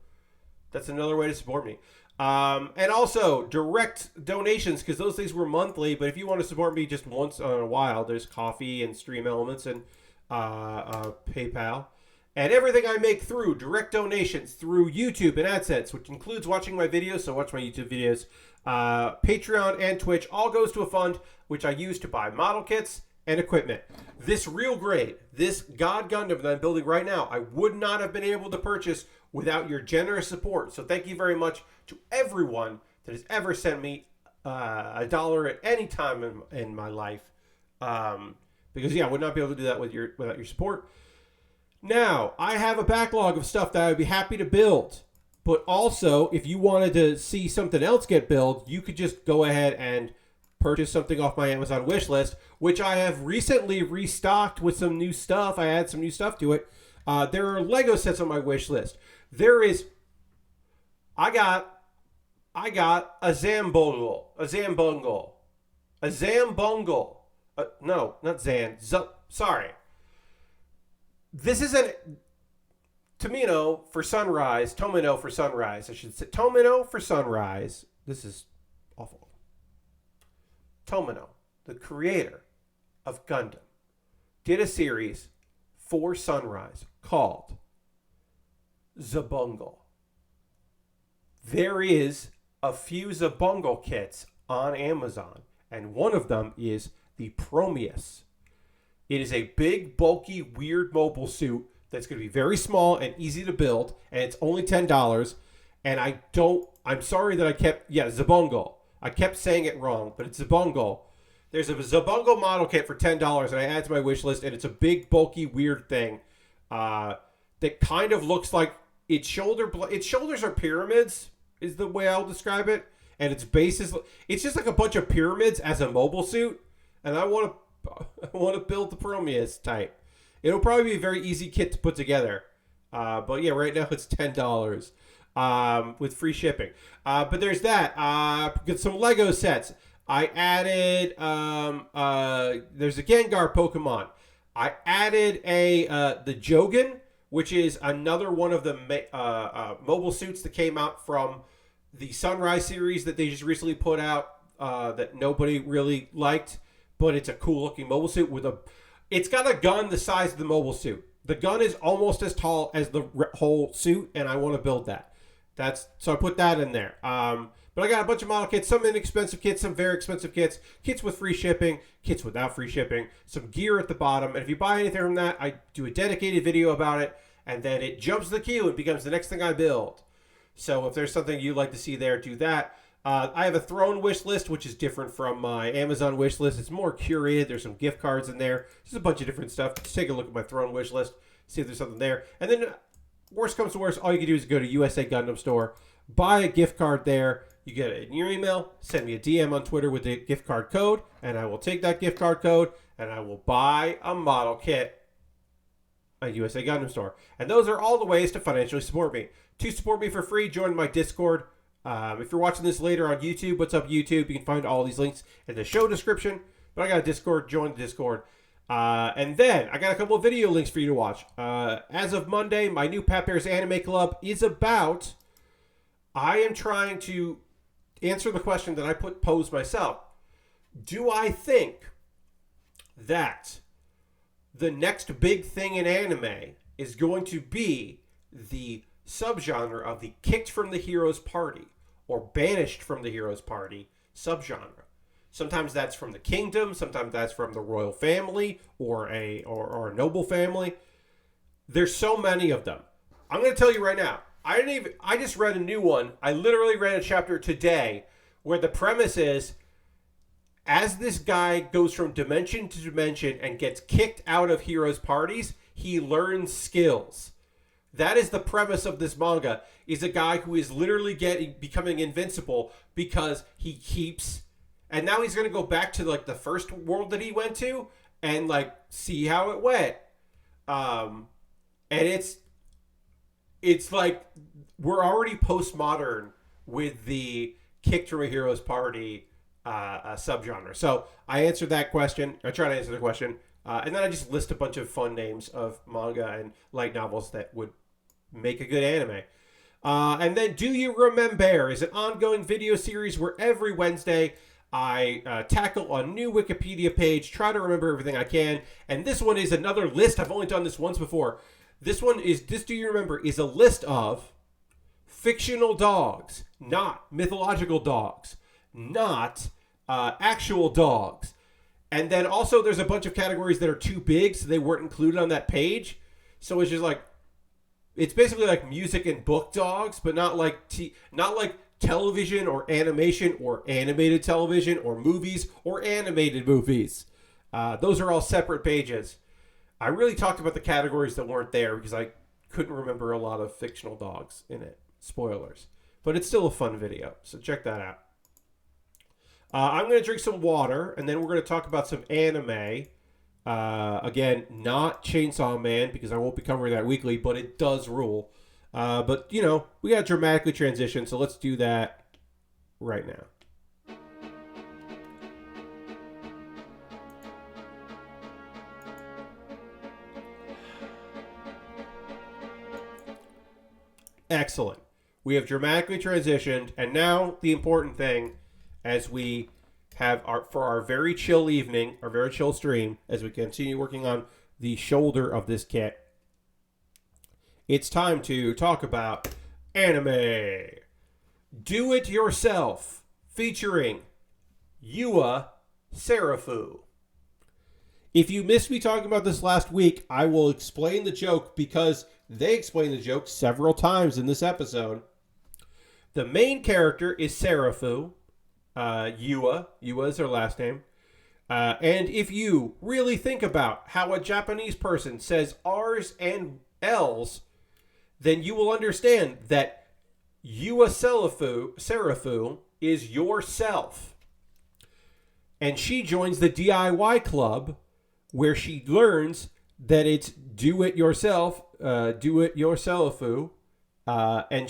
that's another way to support me. And also direct donations, because those things were monthly. But if you want to support me just once in a while, there's Coffee and Stream Elements and PayPal. And everything I make through direct donations through YouTube and AdSense, which includes watching my videos, so watch my YouTube videos, Patreon and Twitch, all goes to a fund which I use to buy model kits and equipment. This real grade, this God Gundam that I'm building right now, I would not have been able to purchase without your generous support. So thank you very much to everyone that has ever sent me $1 at any time in my life. Because yeah, I would not be able to do that without your support. Now, I have a backlog of stuff that I would be happy to build. But also, if you wanted to see something else get built, you could just go ahead and purchase something off my Amazon wish list, which I have recently restocked with some new stuff. I add some new stuff to it. There are Lego sets on my wish list. I got a Zambungle. No, not Zan. Sorry. This is a Tomino for Sunrise. I should say. Tomino for Sunrise. This is awful. Tomino, the creator of Gundam, did a series for Sunrise called Zabungle. There is a few Zabungle kits on Amazon, and one of them is the Prometheus. It is a big, bulky, weird mobile suit that's going to be very small and easy to build, and it's only $10. And I'm sorry that Zabungle. I kept saying it wrong, but it's Zabungle. There's a Zabungle model kit for $10, and I add to my wish list, and it's a big, bulky, weird thing that kind of looks like its shoulders are pyramids, is the way I'll describe it, and its base is, it's just like a bunch of pyramids as a mobile suit, and I want to build the Prometheus type. It'll probably be a very easy kit to put together, but yeah, right now it's $10 with free shipping. But there's that. Get some Lego sets. I added there's a Gengar Pokemon. I added the Jogan, which is another one of the mobile suits that came out from the Sunrise series that they just recently put out that nobody really liked, but it's a cool looking mobile suit it's got a gun the size of the mobile suit. The gun is almost as tall as the whole suit, and I want to build that. So I put that in there. But I got a bunch of model kits, some inexpensive kits, some very expensive kits, kits with free shipping, kits without free shipping, some gear at the bottom. And if you buy anything from that, I do a dedicated video about it, and then it jumps the queue and becomes the next thing I build. So if there's something you'd like to see there, do that. I have a Throne wish list, which is different from my Amazon wish list. It's more curated. There's some gift cards in there. There's a bunch of different stuff. Just take a look at my Throne wish list, see if there's something there. And then, worst comes to worst, all you can do is go to USA Gundam Store, buy a gift card there. You get it in your email, send me a DM on Twitter with the gift card code, and I will take that gift card code, and I will buy a model kit at USA Gundam Store. And those are all the ways to financially support me. To support me for free, join my Discord. If you're watching this later on YouTube, what's up YouTube? You can find all these links in the show description. But I got a Discord, join the Discord. And then I got a couple of video links for you to watch. As of Monday, my new Pat Bear's Anime Club is about... I am trying to answer the question that I posed myself. Do I think that the next big thing in anime is going to be the subgenre of the kicked from the hero's party or banished from the hero's party subgenre? Sometimes that's from the kingdom, sometimes that's from the royal family or a noble family. There's so many of them. I'm going to tell you right now, I just read a new one. I literally read a chapter today where the premise is, as this guy goes from dimension to dimension and gets kicked out of heroes' parties, he learns skills. That is the premise of this manga, is a guy who is literally becoming invincible because he keeps... And now he's going to go back to like the first world that he went to and like see how it went. And it's like we're already postmodern with the kicked from a hero's party subgenre. So I answered that question. I try to answer the question. And then I just list a bunch of fun names of manga and light novels that would make a good anime. And then Do You Remembaer is an ongoing video series where every Wednesday I tackle a new Wikipedia page, try to remember everything I can. And this one is another list. I've only done this once before. This Do You Remember is a list of fictional dogs, not mythological dogs, not actual dogs. And then also there's a bunch of categories that are too big, so they weren't included on that page. So it's just like, it's basically like music and book dogs, but not like television or animation or animated television or movies or animated movies. Those are all separate pages. I really talked about the categories that weren't there because I couldn't remember a lot of fictional dogs in it. Spoilers. But it's still a fun video, so check that out. I'm going to drink some water, and then we're going to talk about some anime. Again, not Chainsaw Man, because I won't be covering that weekly, but it does rule. But, you know, we got to dramatically transition, so let's do that right now. Excellent. We have dramatically transitioned, and now the important thing, as we have for our very chill evening, our very chill stream, as we continue working on the shoulder of this kit, it's time to talk about anime. Do It Yourself, featuring You Serafu. If you missed me talking about this last week, I will explain the joke because they explain the joke several times in this episode. The main character is Serafu. Yua. Yua is her last name. And if you really think about how a Japanese person says R's and L's, then you will understand that Yua Serafu is yourself. And she joins the DIY club where she learns that it's do it yourself, and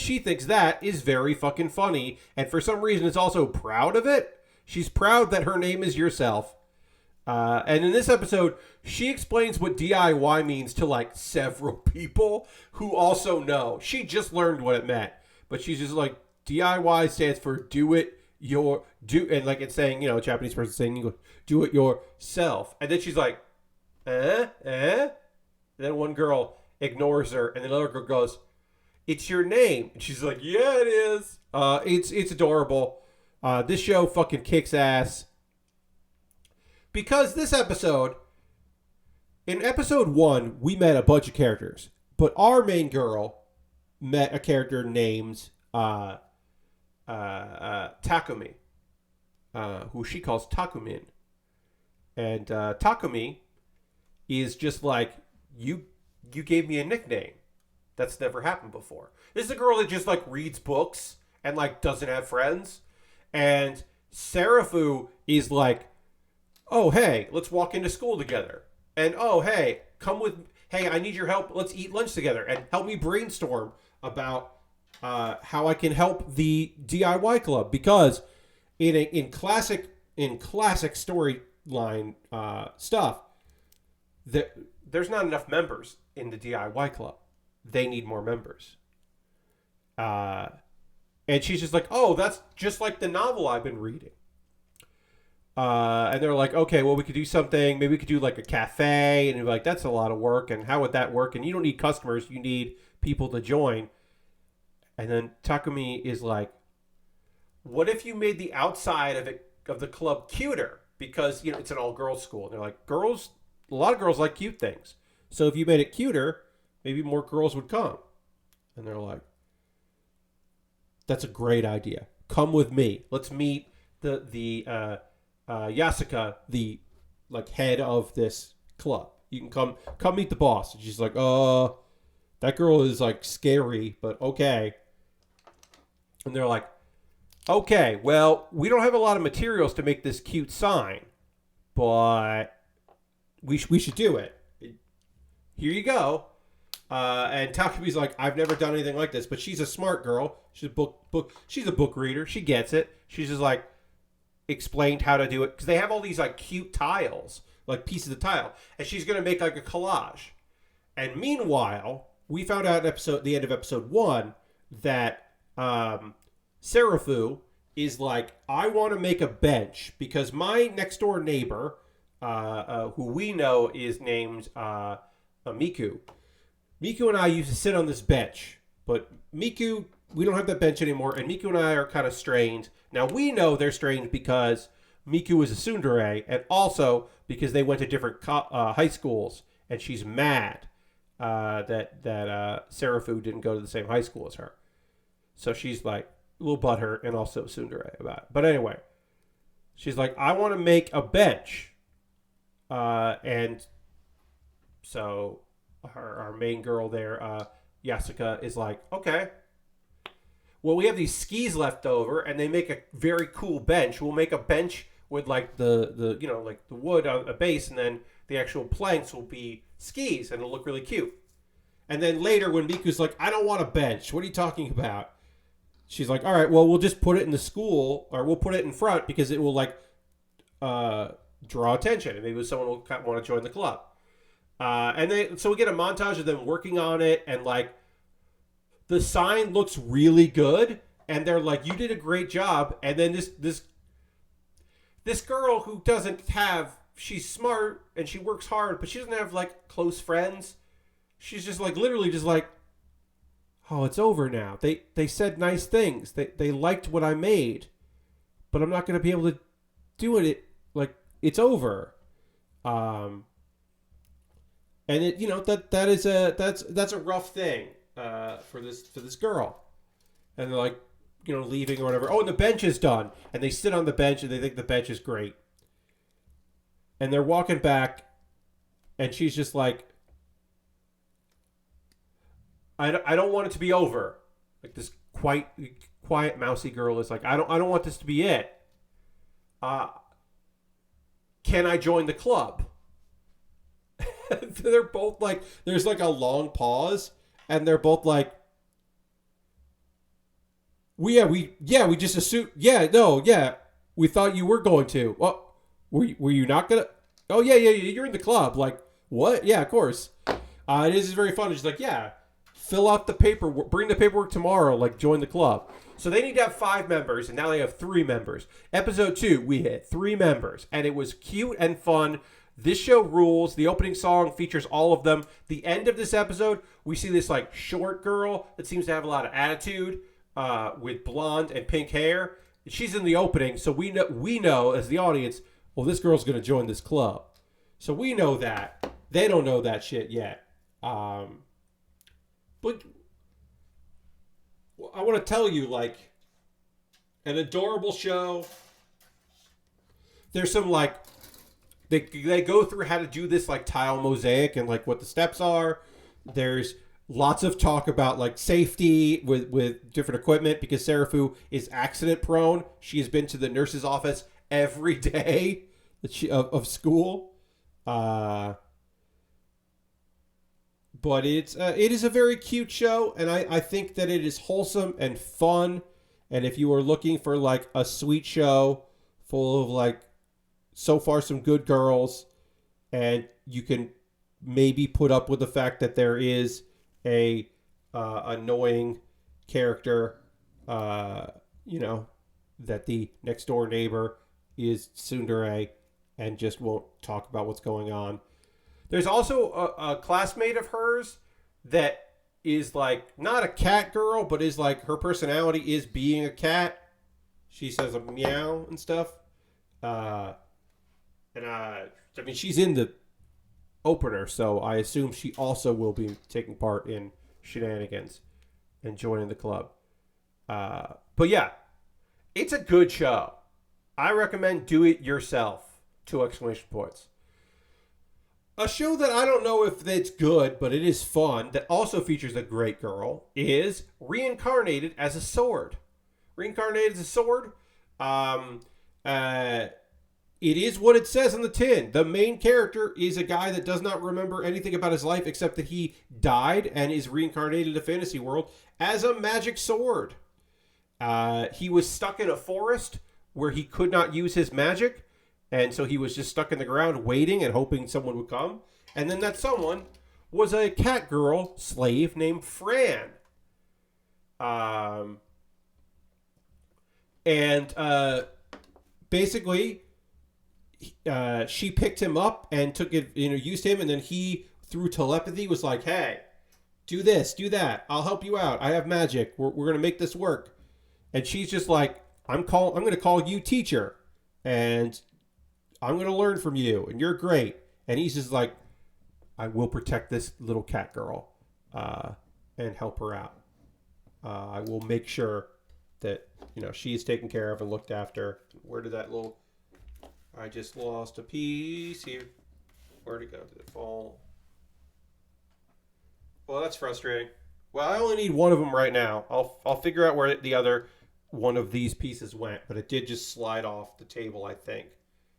she thinks that is very fucking funny. And for some reason, is also proud of it. She's proud that her name is yourself. And in this episode, she explains what DIY means to like several people who also know. She just learned what it meant. But she's just like, DIY stands for do it and like it's saying, a Japanese person saying, do it yourself. And then she's like, And then one girl ignores her, and another girl goes, it's your name. And she's like, yeah, it is. It's adorable. This show fucking kicks ass. Because this episode, in episode 1, we met a bunch of characters. But our main girl met a character named Takumi, who she calls Takumin. And Takumi is just like, you gave me a nickname. That's never happened before. This is a girl that just like reads books and like doesn't have friends. And Serafu is like, oh, hey, let's walk into school together. And oh, hey, I need your help. Let's eat lunch together and help me brainstorm about how I can help the DIY club. Because in classic storyline stuff, there's not enough members in the DIY club. They need more members. And she's just like, oh, that's just like the novel I've been reading. And they're like, okay, well, we could do something. Maybe we could do like a cafe. And you're like, that's a lot of work. And how would that work? And you don't need customers. You need people to join. And then Takumi is like, what if you made the outside of the club cuter? Because, it's an all-girls school. And they're like, a lot of girls like cute things. So if you made it cuter, maybe more girls would come. And they're like, that's a great idea. Come with me. Let's meet the Yasuka, the like head of this club. You can come meet the boss. And she's like, that girl is like scary, but okay. And they're like, okay, well, we don't have a lot of materials to make this cute sign, but we should do it. Here you go. And Takumi's like, I've never done anything like this, but she's a smart girl. She's a book reader. She gets it. She's just like explained how to do it because they have all these like cute tiles, like pieces of tile, and she's gonna make like a collage. And meanwhile, we found out at the end of episode 1 that Serafu is like, I want to make a bench because my next door neighbor, who we know is named Miku. Miku and I used to sit on this bench, but Miku, we don't have that bench anymore, and Miku and I are kind of strained. Now, we know they're strained because Miku is a tsundere, and also because they went to different high schools, and she's mad that Serafu didn't go to the same high school as her. So she's like a little butthurt and also tsundere about it. But anyway, she's like, I want to make a bench. And so our main girl there, Yasuka, is like, okay, well, we have these skis left over, and they make a very cool bench. We'll make a bench with like the like the wood on a base, and then the actual planks will be skis, and it'll look really cute. And then later, when Miku's like, I don't want a bench. What are you talking about? She's like, all right, well, we'll just put it in the school, or we'll put it in front because it will like draw attention, and maybe someone will want to join the club. So we get a montage of them working on it, and like the sign looks really good, and they're like, you did a great job. And then this girl who she's smart and she works hard, but she doesn't have like close friends. She's just like literally just like, oh, it's over now. They said nice things. They liked what I made, but I'm not going to be able to do it like it's over. And it, that's a rough thing for this girl. And they're like, leaving or whatever. Oh, and the bench is done, and they sit on the bench and they think the bench is great. And they're walking back, and she's just like, I don't want it to be over. Like this quiet mousy girl is like, I don't want this to be it. Can I join the club? They're both like, there's like a long pause, and they're both like, we just assumed, we thought you were going to. Well, were you not gonna? Oh yeah, you're in the club. Like what? Yeah, of course. It is very fun. She's like, yeah, fill out the paperwork, bring the paperwork tomorrow. Like join the club. So they need to have 5 members, and now they have 3 members. Episode 2, we hit 3 members, and it was cute and fun. This show rules. The opening song features all of them. The end of this episode, we see this like short girl that seems to have a lot of attitude, with blonde and pink hair. She's in the opening, so we know as the audience, well, this girl's going to join this club. So we know that. They don't know that shit yet. But I want to tell you, like, an adorable show. There's some like they go through how to do this like tile mosaic and like what the steps are. There's lots of talk about like safety with different equipment because Serafu is accident prone. She has been to the nurse's office every day of school. But it is a very cute show, and I think that it is wholesome and fun. And if you are looking for like a sweet show full of like so far some good girls, and you can maybe put up with the fact that there is a annoying character, that the next door neighbor is tsundere and just won't talk about what's going on. There's also a classmate of hers that is like not a cat girl, but is like her personality is being a cat. She says a meow and stuff. I mean, she's in the opener, so I assume she also will be taking part in shenanigans and joining the club. But yeah, it's a good show. I recommend do it yourself. 2 exclamation points. A show that I don't know if it's good, but it is fun, that also features a great girl, is Reincarnated as a Sword. Reincarnated as a Sword. It is what it says on the tin. The main character is a guy that does not remember anything about his life except that he died and is reincarnated in a fantasy world as a magic sword. He was stuck in a forest where he could not use his magic, and so he was just stuck in the ground waiting and hoping someone would come. And then that someone was a cat girl slave named Fran. Basically, she picked him up and took it, used him, and then he, through telepathy, was like, hey, do this, do that. I'll help you out. I have magic. We're going to make this work. And she's just like, I'm going to call you teacher, and I'm going to learn from you, and you're great. And he's just like, I will protect this little cat girl and help her out. I will make sure that, she's taken care of and looked after. Where did that little... I just lost a piece here. Where'd it go? Did it fall? Well, that's frustrating. Well, I only need one of them right now. I'll figure out where the other one of these pieces went, but it did just slide off the table, I think.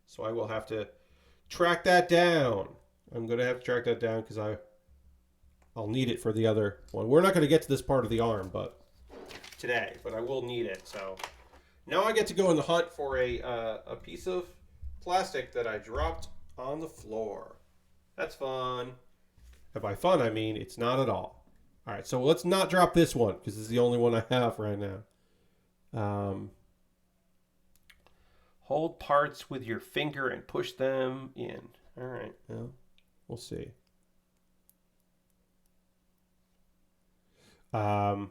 So I will have to track that down. I'm going to have to track that down because I'll need it for the other one. We're not going to get to this part of the arm, but today, but I will need it. So now I get to go in the hunt for a piece of plastic that I dropped on the floor. That's fun. And by fun, I mean it's not at all. All right, so let's not drop this one because this is the only one I have right now. Hold parts with your finger and push them in. All right, well, we'll see. Okay.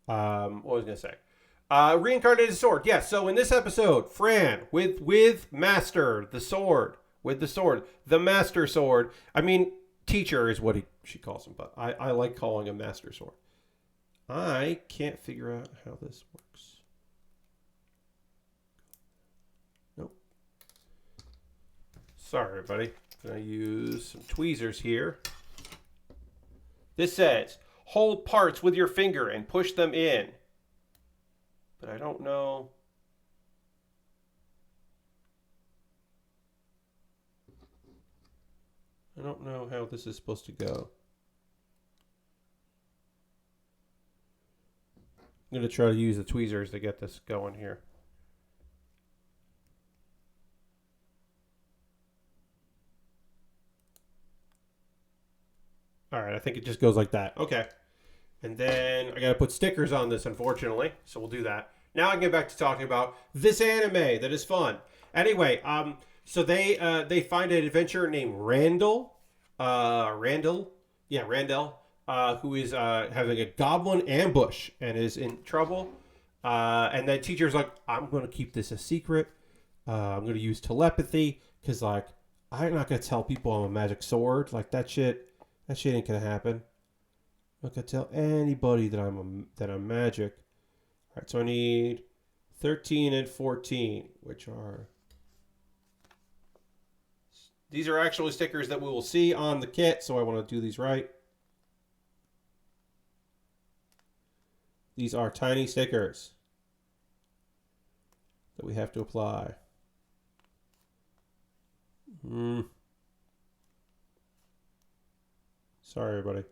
What was I going to say? Reincarnated sword. Yes. So in this episode, Fran with Master the sword, the Master sword. I mean, teacher is what she calls him, but I like calling him Master sword. I can't figure out how this works. Nope. Sorry, everybody. I'm gonna use some tweezers here. This says hold parts with your finger and push them in. But I don't know. I don't know how this is supposed to go. I'm going to try to use the tweezers to get this going here. All right, I think it just goes like that. Okay. And then I got to put stickers on this, unfortunately. So we'll do that. Now I can get back to talking about this anime that is fun. Anyway, so they find an adventurer named Randall. Randall, who is having a goblin ambush and is in trouble. And the teacher's like, I'm going to keep this a secret. I'm going to use telepathy because, like, I'm not going to tell people I'm a magic sword. Like, that shit ain't going to happen. I'm not going to tell anybody that I'm magic. All right, so I need 13 and 14, which are... These are actually stickers that we will see on the kit, so I want to do these right. These are tiny stickers that we have to apply. Sorry, everybody.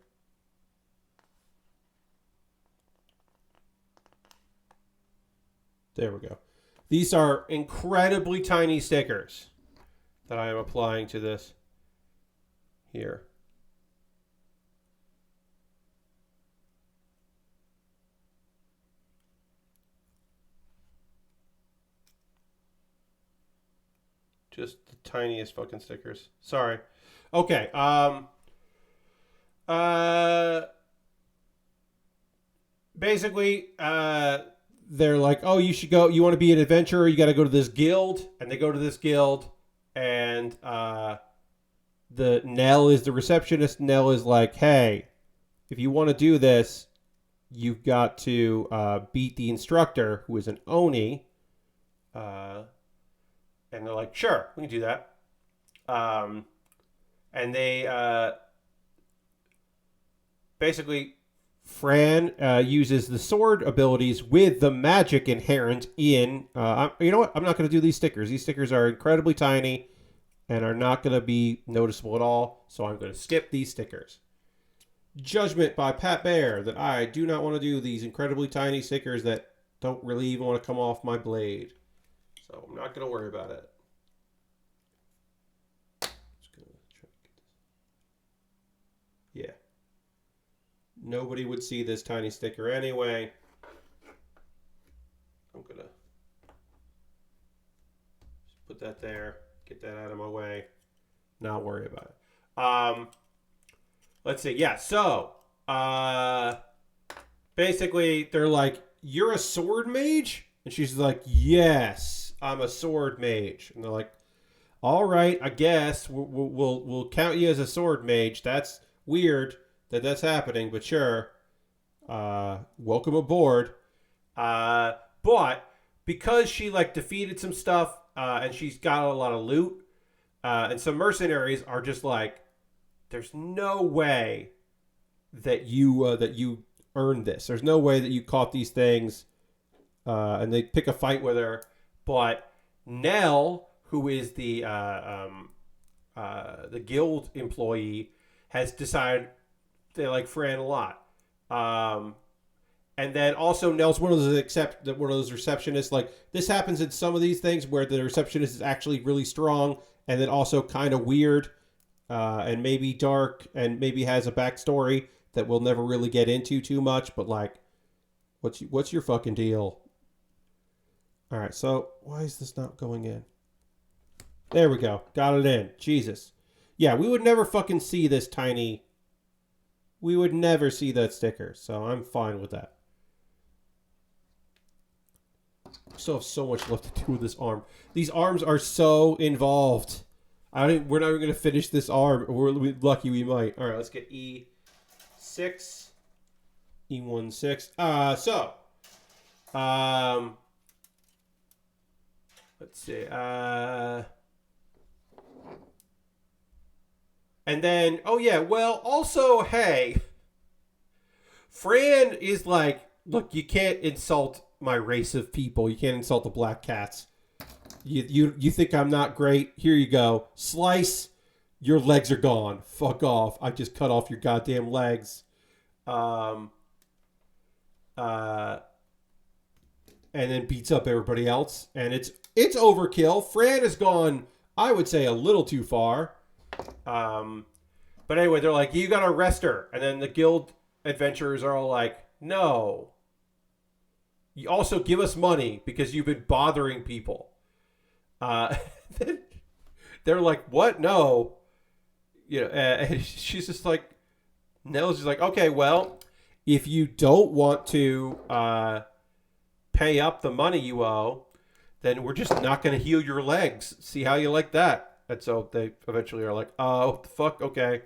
There we go. These are incredibly tiny stickers that I am applying to this here. Just the tiniest fucking stickers. Sorry. Okay. Basically, they're like, oh, you should go. You want to be an adventurer? You got to go to this guild, and they go to this guild. And the Nell is the receptionist. Nell is like, hey, if you want to do this, you've got to beat the instructor, who is an Oni. And they're like, sure, we can do that. And they basically, Fran uses the sword abilities with the magic inherent in... you know what? I'm not going to do these stickers. These stickers are incredibly tiny and are not going to be noticeable at all. So I'm going to skip these stickers. Judgment by Pat Baer that I do not want to do these incredibly tiny stickers that don't really even want to come off my blade. So I'm not going to worry about it. Just gonna try to get this. Yeah. Nobody would see this tiny sticker anyway. I'm going to just put that there. Get that out of my way. Not worry about it. Let's see. Yeah, so basically they're like, you're a sword mage? And she's like, yes, I'm a sword mage. And they're like, all right, I guess we'll count you as a sword mage. That's weird that that's happening, but sure. Welcome aboard. But because she like defeated some stuff and she's got a lot of loot, and some mercenaries are just like, there's no way that you earned this. There's no way that you caught these things. And they pick a fight with her. But Nell, who is the guild employee, has decided they like Fran a lot. And then also Nell's one of those receptionists. Like, this happens in some of these things where the receptionist is actually really strong and then also kind of weird and maybe dark and maybe has a backstory that we'll never really get into too much. But like, what's your fucking deal? All right, so why is this not going in? There we go. Got it in. Jesus. Yeah, we would never fucking see this tiny... We would never see that sticker, so I'm fine with that. Still have so much left to do with this arm. These arms are so involved. We're not even going to finish this arm. We're lucky we might. All right, let's get E6. E16. Let's see. And then, oh yeah, well, also, hey, Fran is like, look, you can't insult my race of people. You can't insult the black cats. You think I'm not great? Here you go. Slice. Your legs are gone. Fuck off. I just cut off your goddamn legs. And then beats up everybody else. And it's overkill. Fran has gone, I would say, a little too far. But anyway, they're like, you gotta arrest her. And then the guild adventurers are all like, no. You also give us money because you've been bothering people. They're like, what? No. You know, and she's just like, Nell's just like, okay, well, if you don't want to pay up the money you owe, then we're just not going to heal your legs. See how you like that? And so they eventually are like, oh, what the fuck? Okay.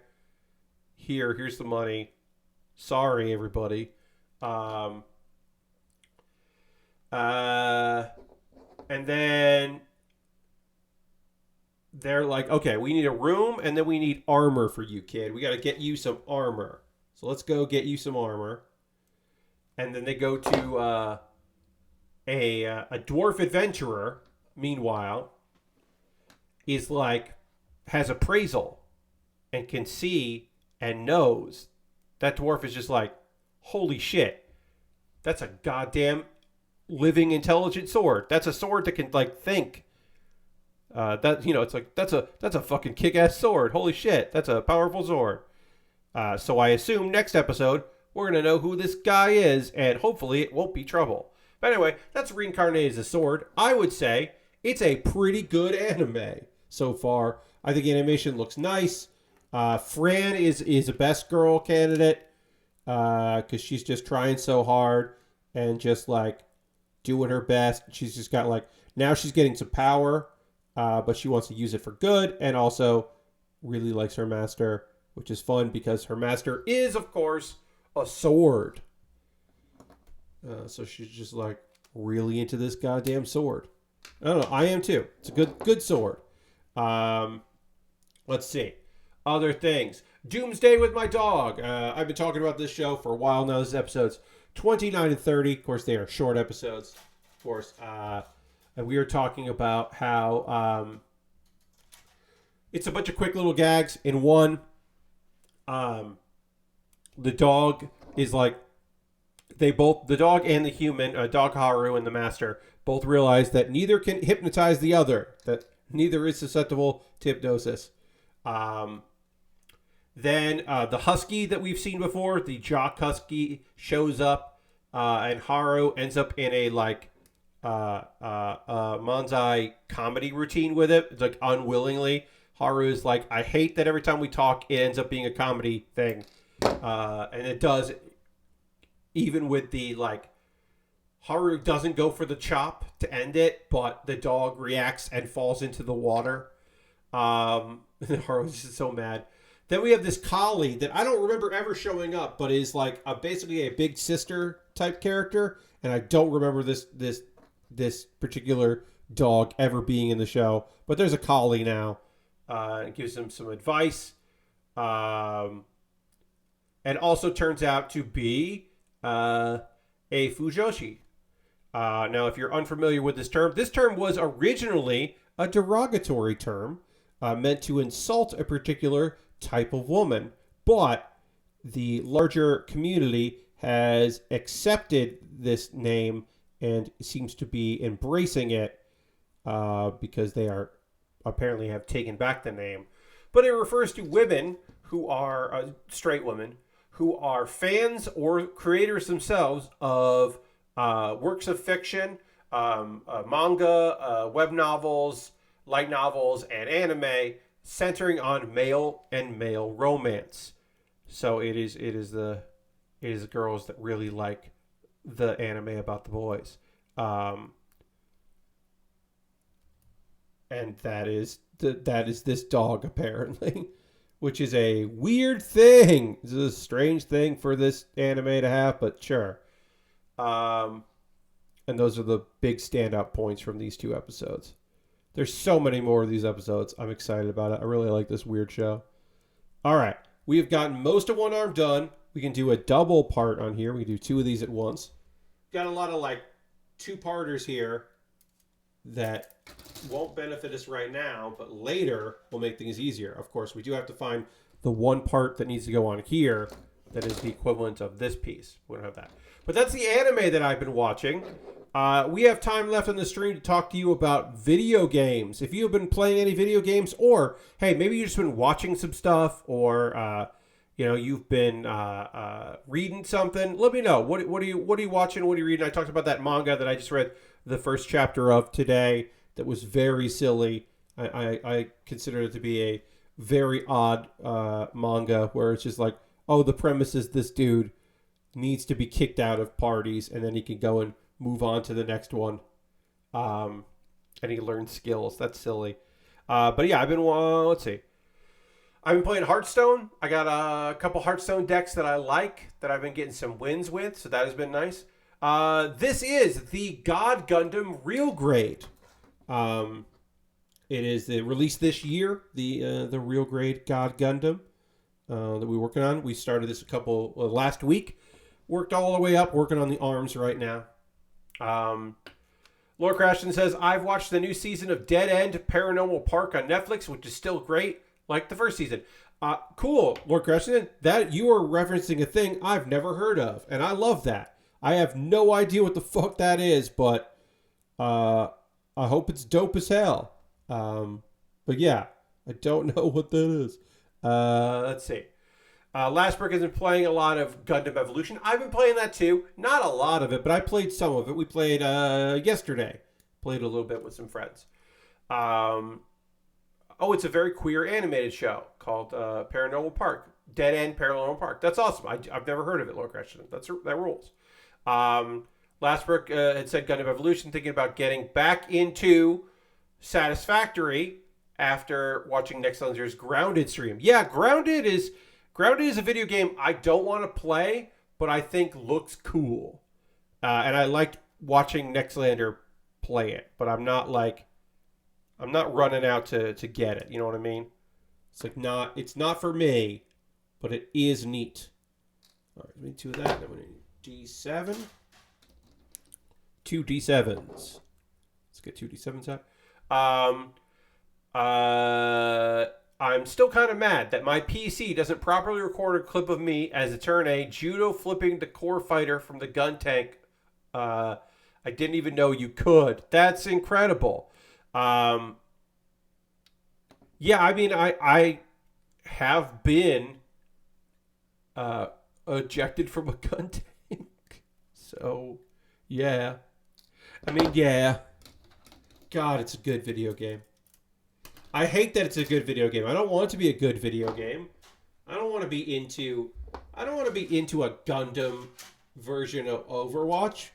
Here's the money. Sorry, everybody. And then they're like, okay, we need a room and then we need armor for you, kid. We got to get you some armor. So let's go get you some armor. And then they go to a dwarf adventurer, meanwhile, is like, has appraisal and can see and knows. That dwarf is just like, holy shit, that's a goddamn living intelligent sword. That's a sword that can like think. It's like that's a fucking kick-ass sword. Holy shit, that's a powerful sword. So I assume next episode we're gonna know who this guy is, and hopefully it won't be trouble. But anyway, that's Reincarnated as a Sword. I would say it's a pretty good anime so far. I think animation looks nice. Fran is a best girl candidate because she's just trying so hard and just like doing her best. She's just got like, now she's getting some power, but she wants to use it for good, and also really likes her master, which is fun because her master is, of course, a sword. So she's just like really into this goddamn sword. I don't know. I am too. It's a good sword. Let's see. Other things. Doomsday with My Dog. I've been talking about this show for a while now. This is episodes 29 and 30. Of course, they are short episodes. Of course. And we are talking about how it's a bunch of quick little gags in one. The dog is like, the dog and the human, Dog Haru and the master, both realize that neither can hypnotize the other, that neither is susceptible to hypnosis. Then the husky that we've seen before, the jock husky, shows up, and Haru ends up in a like manzai comedy routine with it. It's like unwillingly. Haru is like, I hate that every time we talk, it ends up being a comedy thing, and it does. Even with the like, Haru doesn't go for the chop to end it, but the dog reacts and falls into the water. Haru's just so mad. Then we have this collie that I don't remember ever showing up, but is like basically a big sister type character, and I don't remember this particular dog ever being in the show. But there's a collie now. It gives him some advice, and also turns out to be a Fujoshi. Now, if you're unfamiliar with this term was originally a derogatory term meant to insult a particular type of woman, but the larger community has accepted this name and seems to be embracing it because they are apparently have taken back the name. But it refers to women who are straight women who are fans or creators themselves of works of fiction, manga, web novels, light novels, and anime centering on male and male romance. So it is the girls that really like the anime about the boys. and that is this dog apparently, which is a weird thing. This is a strange thing for this anime to have, but sure. And those are the big standout points from these 2 episodes. There's so many more of these episodes. I'm excited about it. I really like this weird show. All right. We have gotten most of One Arm done. We can do a double part on here. We can do 2 of these at once. Got a lot of like 2-parters here that won't benefit us right now, but later will make things easier. Of course, we do have to find the one part that needs to go on here that is the equivalent of this piece. We don't have that. But that's the anime that I've been watching. We have time left on the stream to talk to you about video games. If you have been playing any video games, or hey, maybe you've just been watching some stuff, or you've been reading something, let me know. What are you watching? What are you reading? I talked about that manga that I just read the first chapter of today. That was very silly. I consider it to be a very odd manga where it's just like, oh, the premise is this dude needs to be kicked out of parties, and then he can go and move on to the next one. And he learns skills. That's silly. But yeah, I've been, let's see. I've been playing Hearthstone. I got a couple Hearthstone decks that I like, that I've been getting some wins with, so that has been nice. This is the God Gundam Real Grade. It is released this year, the Real Grade God Gundam that we're working on. We started this last week. Worked all the way up, working on the arms right now. Lord Crashton says, I've watched the new season of Dead End Paranormal Park on Netflix, which is still great, like the first season. Cool, Lord Crashton. That you are referencing a thing I've never heard of, and I love that. I have no idea what the fuck that is, but I hope it's dope as hell. But yeah, I don't know what that is. Let's see. Lastbrook has been playing a lot of Gundam Evolution. I've been playing that too. Not a lot of it, but I played some of it. We played yesterday. Played a little bit with some friends. It's a very queer animated show called Paranormal Park. Dead End Paranormal Park. That's awesome. I've never heard of it, Lord Christian. That rules. Lastbrook had said Gundam Evolution, thinking about getting back into Satisfactory after watching Next Lender's Grounded stream. Yeah, Grounded is a video game I don't want to play, but I think looks cool. And I liked watching Nextlander play it, but I'm not running out to get it. You know what I mean? It's not for me, but it is neat. All right, we need 2 of that. Then we need D7. 2 D7s. Let's get 2 D7s out. I'm still kind of mad that my PC doesn't properly record a clip of me as a turn A judo flipping the core fighter from the gun tank. I didn't even know you could. That's incredible. Yeah, I mean, I have been ejected from a gun tank. So, yeah. I mean, yeah. God, it's a good video game. I hate that it's a good video game. I don't want it to be a good video game. I don't want to be into a Gundam version of Overwatch.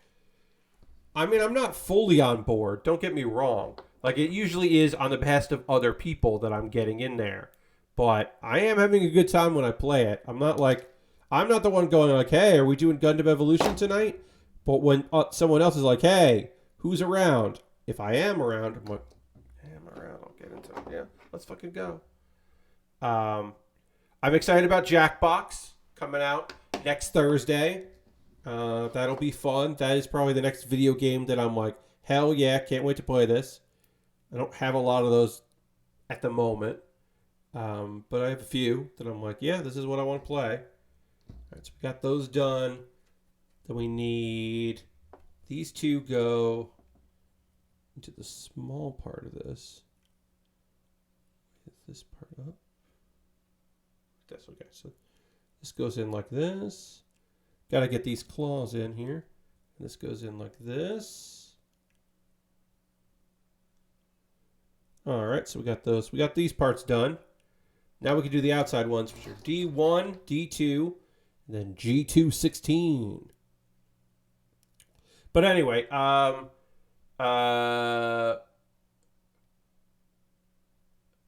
I mean, I'm not fully on board. Don't get me wrong. Like, it usually is on the behest of other people that I'm getting in there. But I am having a good time when I play it. I'm not the one going like, hey, are we doing Gundam Evolution tonight? But when someone else is like, hey, who's around? If I am around, I'm like, I'll get into it. Yeah, let's fucking go. I'm excited about Jackbox coming out next Thursday. That'll be fun. That is probably the next video game that I'm like, hell yeah, can't wait to play this. I don't have a lot of those at the moment. But I have a few that I'm like, yeah, this is what I want to play. All right, so we got those done. Then we need these 2 go into the small part of this. Get this part up. That's okay. So this goes in like this. Got to get these claws in here. And this goes in like this. All right, so we got those. We got these parts done. Now we can do the outside ones, which are D1, D2, and then G216. But anyway,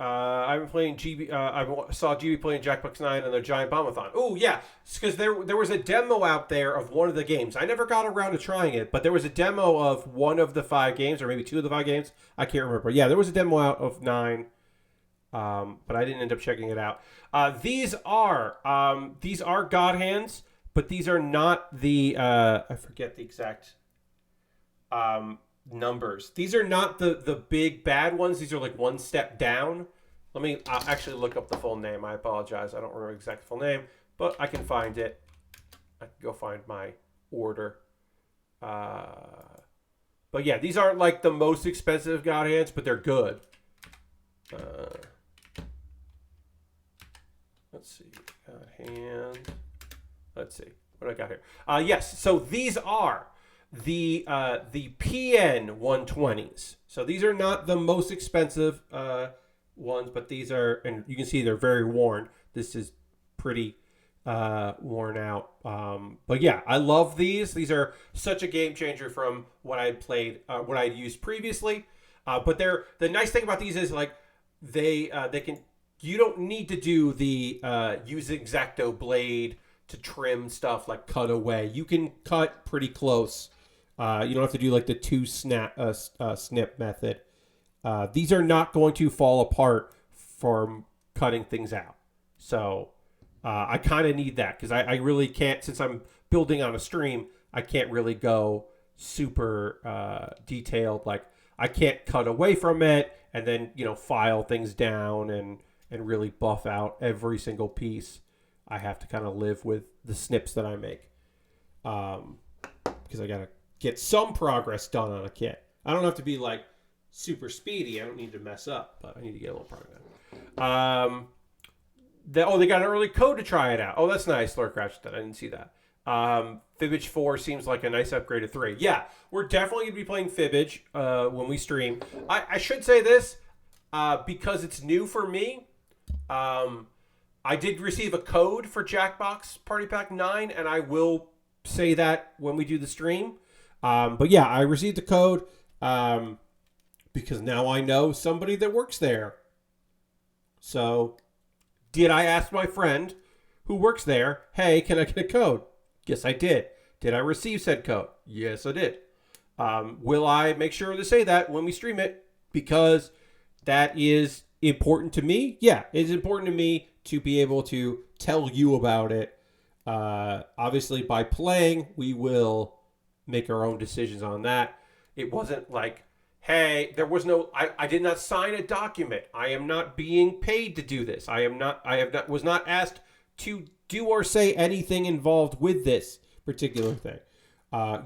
I've been playing GB. I saw GB playing Jackbox 9 and their Giant Bombathon. Oh yeah, because there was a demo out there of one of the games. I never got around to trying it, but there was a demo of one of the 5 games, or maybe 2 of the 5 games. I can't remember. Yeah, there was a demo out of 9, but I didn't end up checking it out. These are God Hands, but these are not the I forget the exact numbers. These are not the big bad ones. These are like one step down. Let me actually look up the full name. I apologize. I don't remember the exact full name, but I can find it. I can go find my order. But yeah, these aren't like the most expensive God Hands, but they're good. Let's see. God Hand. Let's see. What do I got here? Yes. So these are the PN 120s. So these are not the most expensive ones, but these are, and you can see they're very worn. This is pretty worn out. But yeah, I love these. These are such a game changer from what I played, what I used previously. But the nice thing about these is like they can. You don't need to do the use X-Acto blade to trim stuff, like cut away. You can cut pretty close. You don't have to do like the 2 snip method. These are not going to fall apart from cutting things out. So I kind of need that because I really can't, since I'm building on a stream, I can't really go super detailed. Like I can't cut away from it and then, file things down and really buff out every single piece. I have to kind of live with the snips that I make because I got to get some progress done on a kit. I don't have to be like super speedy. I don't need to mess up, but I need to get a little progress. They got an early code to try it out. Oh, that's nice, Lord Cratchit. I didn't see that. Fibbage 4 seems like a nice upgrade to 3. Yeah, we're definitely going to be playing Fibbage when we stream. I should say this because it's new for me. I did receive a code for Jackbox Party Pack 9, and I will say that when we do the stream. But yeah, I received the code because now I know somebody that works there. So, did I ask my friend who works there, hey, can I get a code? Yes, I did. Did I receive said code? Yes, I did. Will I make sure to say that when we stream it? Because that is important to me. Yeah, it's important to me to be able to tell you about it. Obviously, by playing, we will make our own decisions on that. It wasn't like, hey, there was no, I did not sign a document. I am not being paid to do this. Was not asked to do or say anything involved with this particular thing.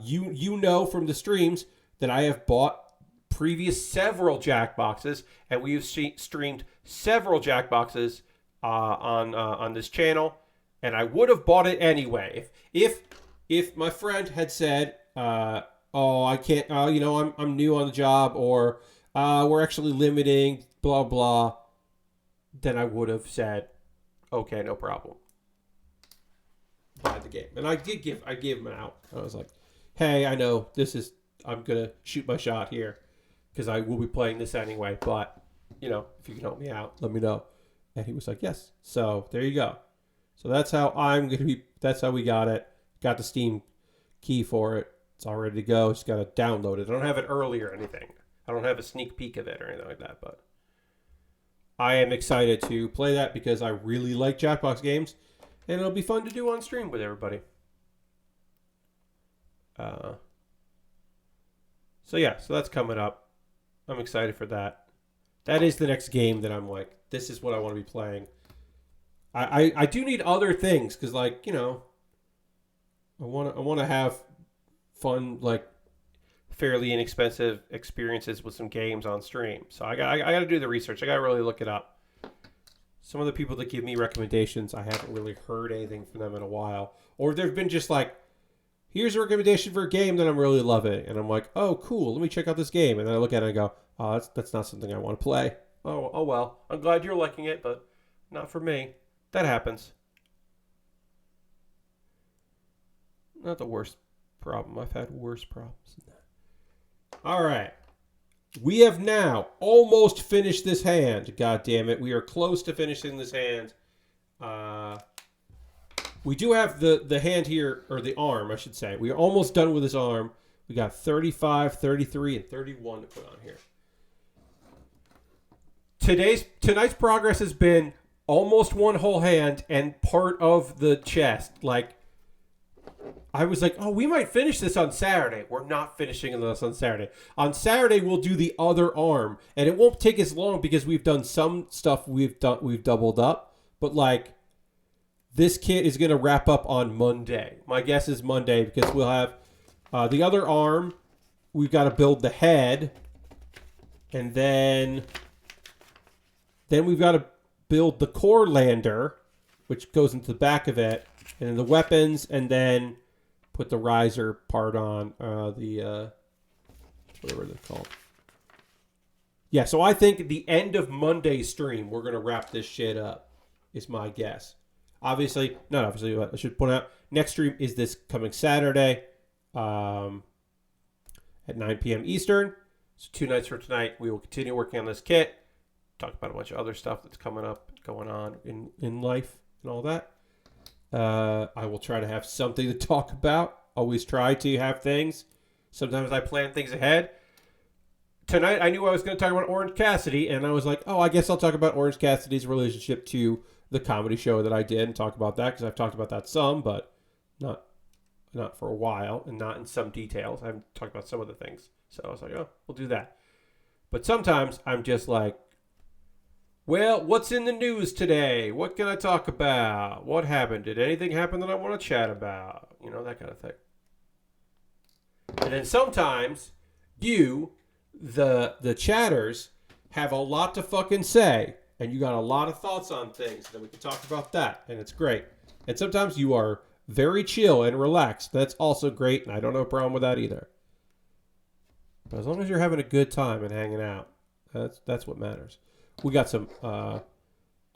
You know from the streams that I have bought previous several Jackboxes, and we have streamed several Jackboxes on this channel, and I would have bought it anyway if my friend had said, "Oh, I can't," I'm new on the job, or we're actually limiting, blah blah. Then I would have said, "Okay, no problem." Buy the game, and I gave him an out. I was like, "Hey, I know I'm gonna shoot my shot here because I will be playing this anyway, but if you can help me out, let me know." And he was like, "Yes." So there you go. So that's how that's how we got it. Got the Steam key for it. It's all ready to go. Just got to download it. I don't have it early or anything. I don't have a sneak peek of it or anything like that, but I am excited to play that because I really like Jackbox games, and it'll be fun to do on stream with everybody. So that's coming up. I'm excited for that. That is the next game that I'm like, this is what I want to be playing. I do need other things because, I want to have fun, like fairly inexpensive experiences with some games on stream. So I got to do the research. I got to really look it up. Some of the people that give me recommendations, I haven't really heard anything from them in a while, or they've been just like, here's a recommendation for a game that I'm really loving, and I'm like, oh cool, let me check out this game, and then I look at it and I go, oh, that's not something I want to play. Oh well, I'm glad you're liking it, but not for me. That happens. Not the worst problem. I've had worse problems than that. All right. We have now almost finished this hand. God damn it. We are close to finishing this hand. We do have the hand here, or the arm, I should say. We are almost done with this arm. We got 35, 33, and 31 to put on here. Tonight's progress has been almost one whole hand and part of the chest. Like, I was like, oh, we might finish this on Saturday. We're not finishing this on Saturday. On Saturday, we'll do the other arm, and it won't take as long because we've done some stuff we've doubled up. But like, this kit is gonna wrap up on Monday. My guess is Monday because we'll have the other arm. We've got to build the head, and then we've got to build the core lander, which goes into the back of it, and then the weapons, and then put the riser part on, whatever they're called. Yeah, so I think at the end of Monday's stream, we're going to wrap this shit up, is my guess. Not obviously, I should point out, next stream is this coming Saturday at 9 p.m. Eastern. So 2 nights from tonight, we will continue working on this kit, talk about a bunch of other stuff that's coming up, going on in life and all that. I will try to have something to talk about. Always try to have things. Sometimes I plan things ahead. Tonight, I knew I was going to talk about Orange Cassidy, and I was like, oh, I guess I'll talk about Orange Cassidy's relationship to the comedy show that I did and talk about that, because I've talked about that some, but not for a while, and not in some details. I haven't talked about some of the things. So I was like, oh, we'll do that. But sometimes I'm just like, well, what's in the news today? What can I talk about? What happened? Did anything happen that I want to chat about? You know, that kind of thing. And then sometimes you, the chatters, have a lot to fucking say, and you got a lot of thoughts on things, then we can talk about that, and it's great. And sometimes you are very chill and relaxed. That's also great, and I don't have a problem with that either. But as long as you're having a good time and hanging out, that's what matters. We got some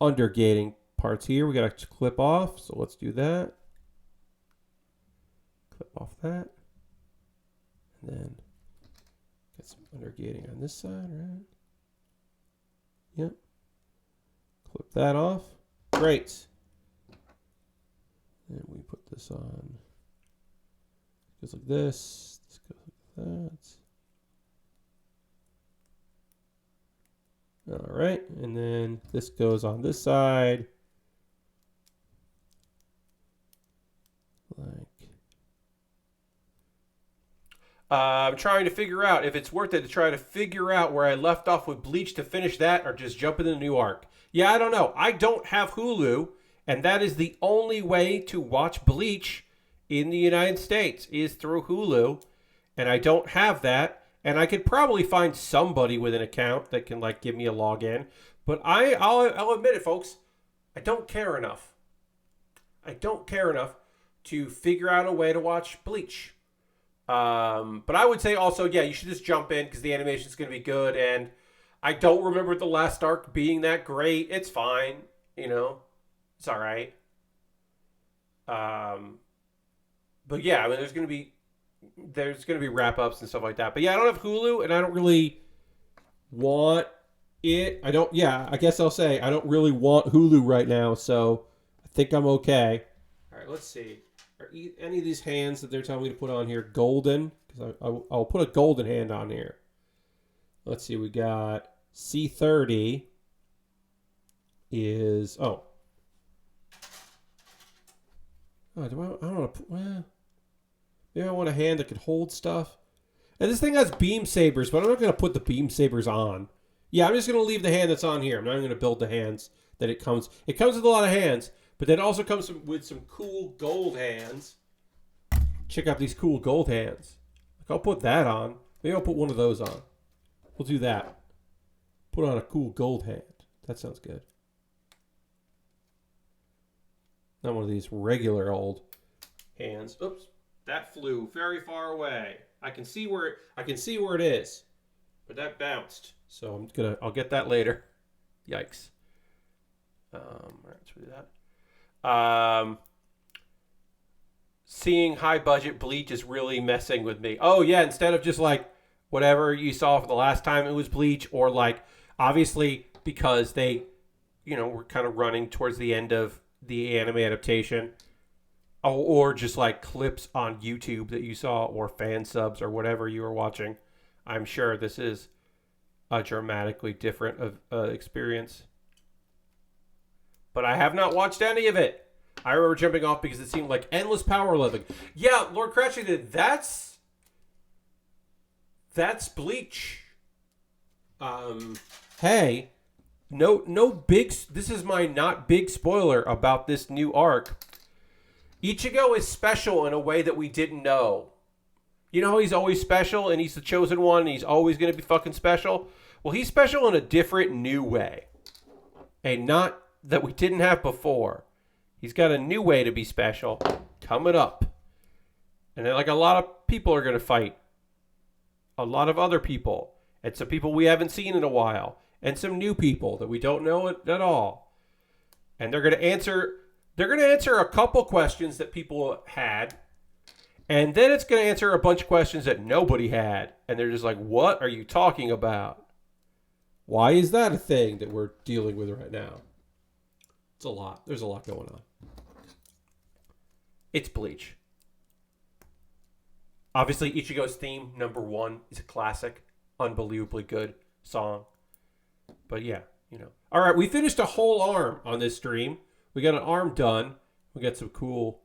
undergating parts here. We got to clip off, so let's do that. Clip off that. And then get some undergating on this side, right? Yep. Clip that off. Great. And we put this on. It goes like this. This goes like that. All right, and then this goes on this side. I'm trying to figure out if it's worth it to try to figure out where I left off with Bleach to finish that, or just jump into the new arc. Yeah, I don't know. I don't have Hulu, and that is the only way to watch Bleach in the United States is through Hulu, and I don't have that. And I could probably find somebody with an account that can like give me a login. But I'll admit it, folks. I don't care enough. I don't care enough to figure out a way to watch Bleach. But I would say also, yeah, you should just jump in because the animation is going to be good. And I don't remember the last arc being that great. It's fine. You know, it's all right. But yeah, I mean, there's going to be wrap-ups and stuff like that. But yeah, I don't have Hulu, and I don't really want it. I guess I'll say I don't really want Hulu right now, so I think I'm okay. All right, let's see. Are any of these hands that they're telling me to put on here golden? Because I'll put a golden hand on here. Let's see, we got C30 is... I don't want to put... Well... Maybe I want a hand that could hold stuff. And this thing has beam sabers, but I'm not going to put the beam sabers on. Yeah, I'm just going to leave the hand that's on here. I'm not going to build the hands that it comes. It comes with a lot of hands, but then it also comes with some cool gold hands. Check out these cool gold hands. Like, I'll put that on. Maybe I'll put one of those on. We'll do that. Put on a cool gold hand. That sounds good. Not one of these regular old hands. Oops. That flew very far away. I can see where it is, but that bounced. So I'll get that later. Yikes. All right, let's do that. Seeing high budget Bleach is really messing with me. Oh yeah, instead of just like whatever you saw for the last time it was Bleach, or like obviously because they, were kind of running towards the end of the anime adaptation, or just like clips on YouTube that you saw, or fan subs, or whatever you were watching. I'm sure this is a dramatically different experience. But I have not watched any of it. I remember jumping off because it seemed like endless power living. Yeah, Lord Cratchit did. That's Bleach. Hey, no big. This is my not big spoiler about this new arc. Ichigo is special in a way that we didn't know. You know how he's always special and he's the chosen one and he's always going to be fucking special? Well, he's special in a different, new way. And not that we didn't have before. He's got a new way to be special coming up. And then, like, a lot of people are going to fight. A lot of other people. And some people we haven't seen in a while. And some new people that we don't know at all. And they're going to answer a couple questions that people had. And then it's going to answer a bunch of questions that nobody had. And they're just like, what are you talking about? Why is that a thing that we're dealing with right now? It's a lot. There's a lot going on. It's Bleach. Obviously, Ichigo's theme, number 1, is a classic. Unbelievably good song. But yeah, All right, we finished a whole arm on this stream. We got an arm done. We got some cool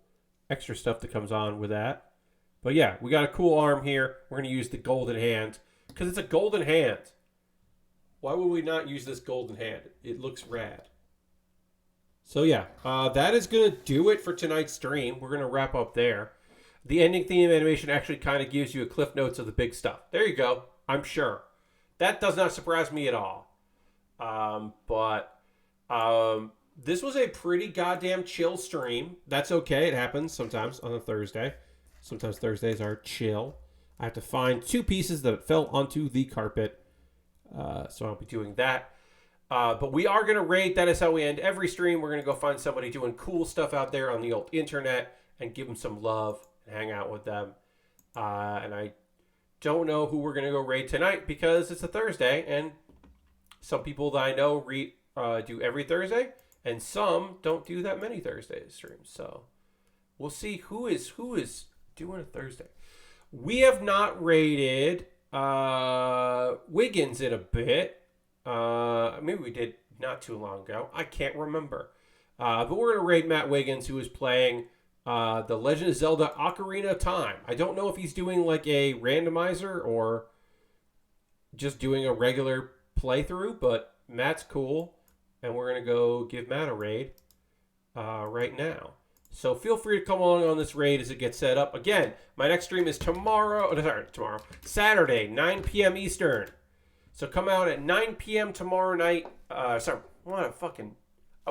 extra stuff that comes on with that. But yeah, we got a cool arm here. We're going to use the golden hand because it's a golden hand. Why would we not use this golden hand? It looks rad. So yeah, that is going to do it for tonight's stream. We're going to wrap up there. The ending theme animation actually kind of gives you a cliff notes of the big stuff. There you go. I'm sure. That does not surprise me at all. This was a pretty goddamn chill stream. That's okay. It happens sometimes on a Thursday. Sometimes Thursdays are chill. I have to find 2 pieces that fell onto the carpet. So I'll be doing that. But we are going to raid. That is how we end every stream. We're going to go find somebody doing cool stuff out there on the old internet and give them some love and hang out with them. And I don't know who we're going to go raid tonight because it's a Thursday. And some people that I know do every Thursday. And some don't do that many Thursday streams. So we'll see who is doing a Thursday. We have not raided Wiggins in a bit. Maybe we did not too long ago. I can't remember. But we're going to raid Matt Wiggins, who is playing The Legend of Zelda Ocarina of Time. I don't know if he's doing like a randomizer or just doing a regular playthrough, but Matt's cool. And we're going to go give Matt a raid right now. So feel free to come along on this raid as it gets set up. Again, my next stream is Saturday, 9 p.m. Eastern. So come out at 9 p.m. tomorrow night.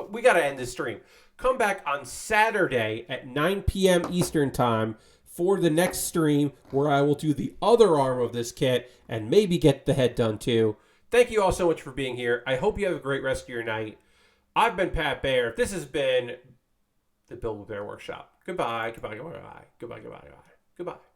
We got to end this stream. Come back on Saturday at 9 p.m. Eastern time for the next stream where I will do the other arm of this kit and maybe get the head done too. Thank you all so much for being here. I hope you have a great rest of your night. I've been Pat Baer. This has been the Build with Bear Workshop. Goodbye. Goodbye. Goodbye. Goodbye. Goodbye. Goodbye. Goodbye.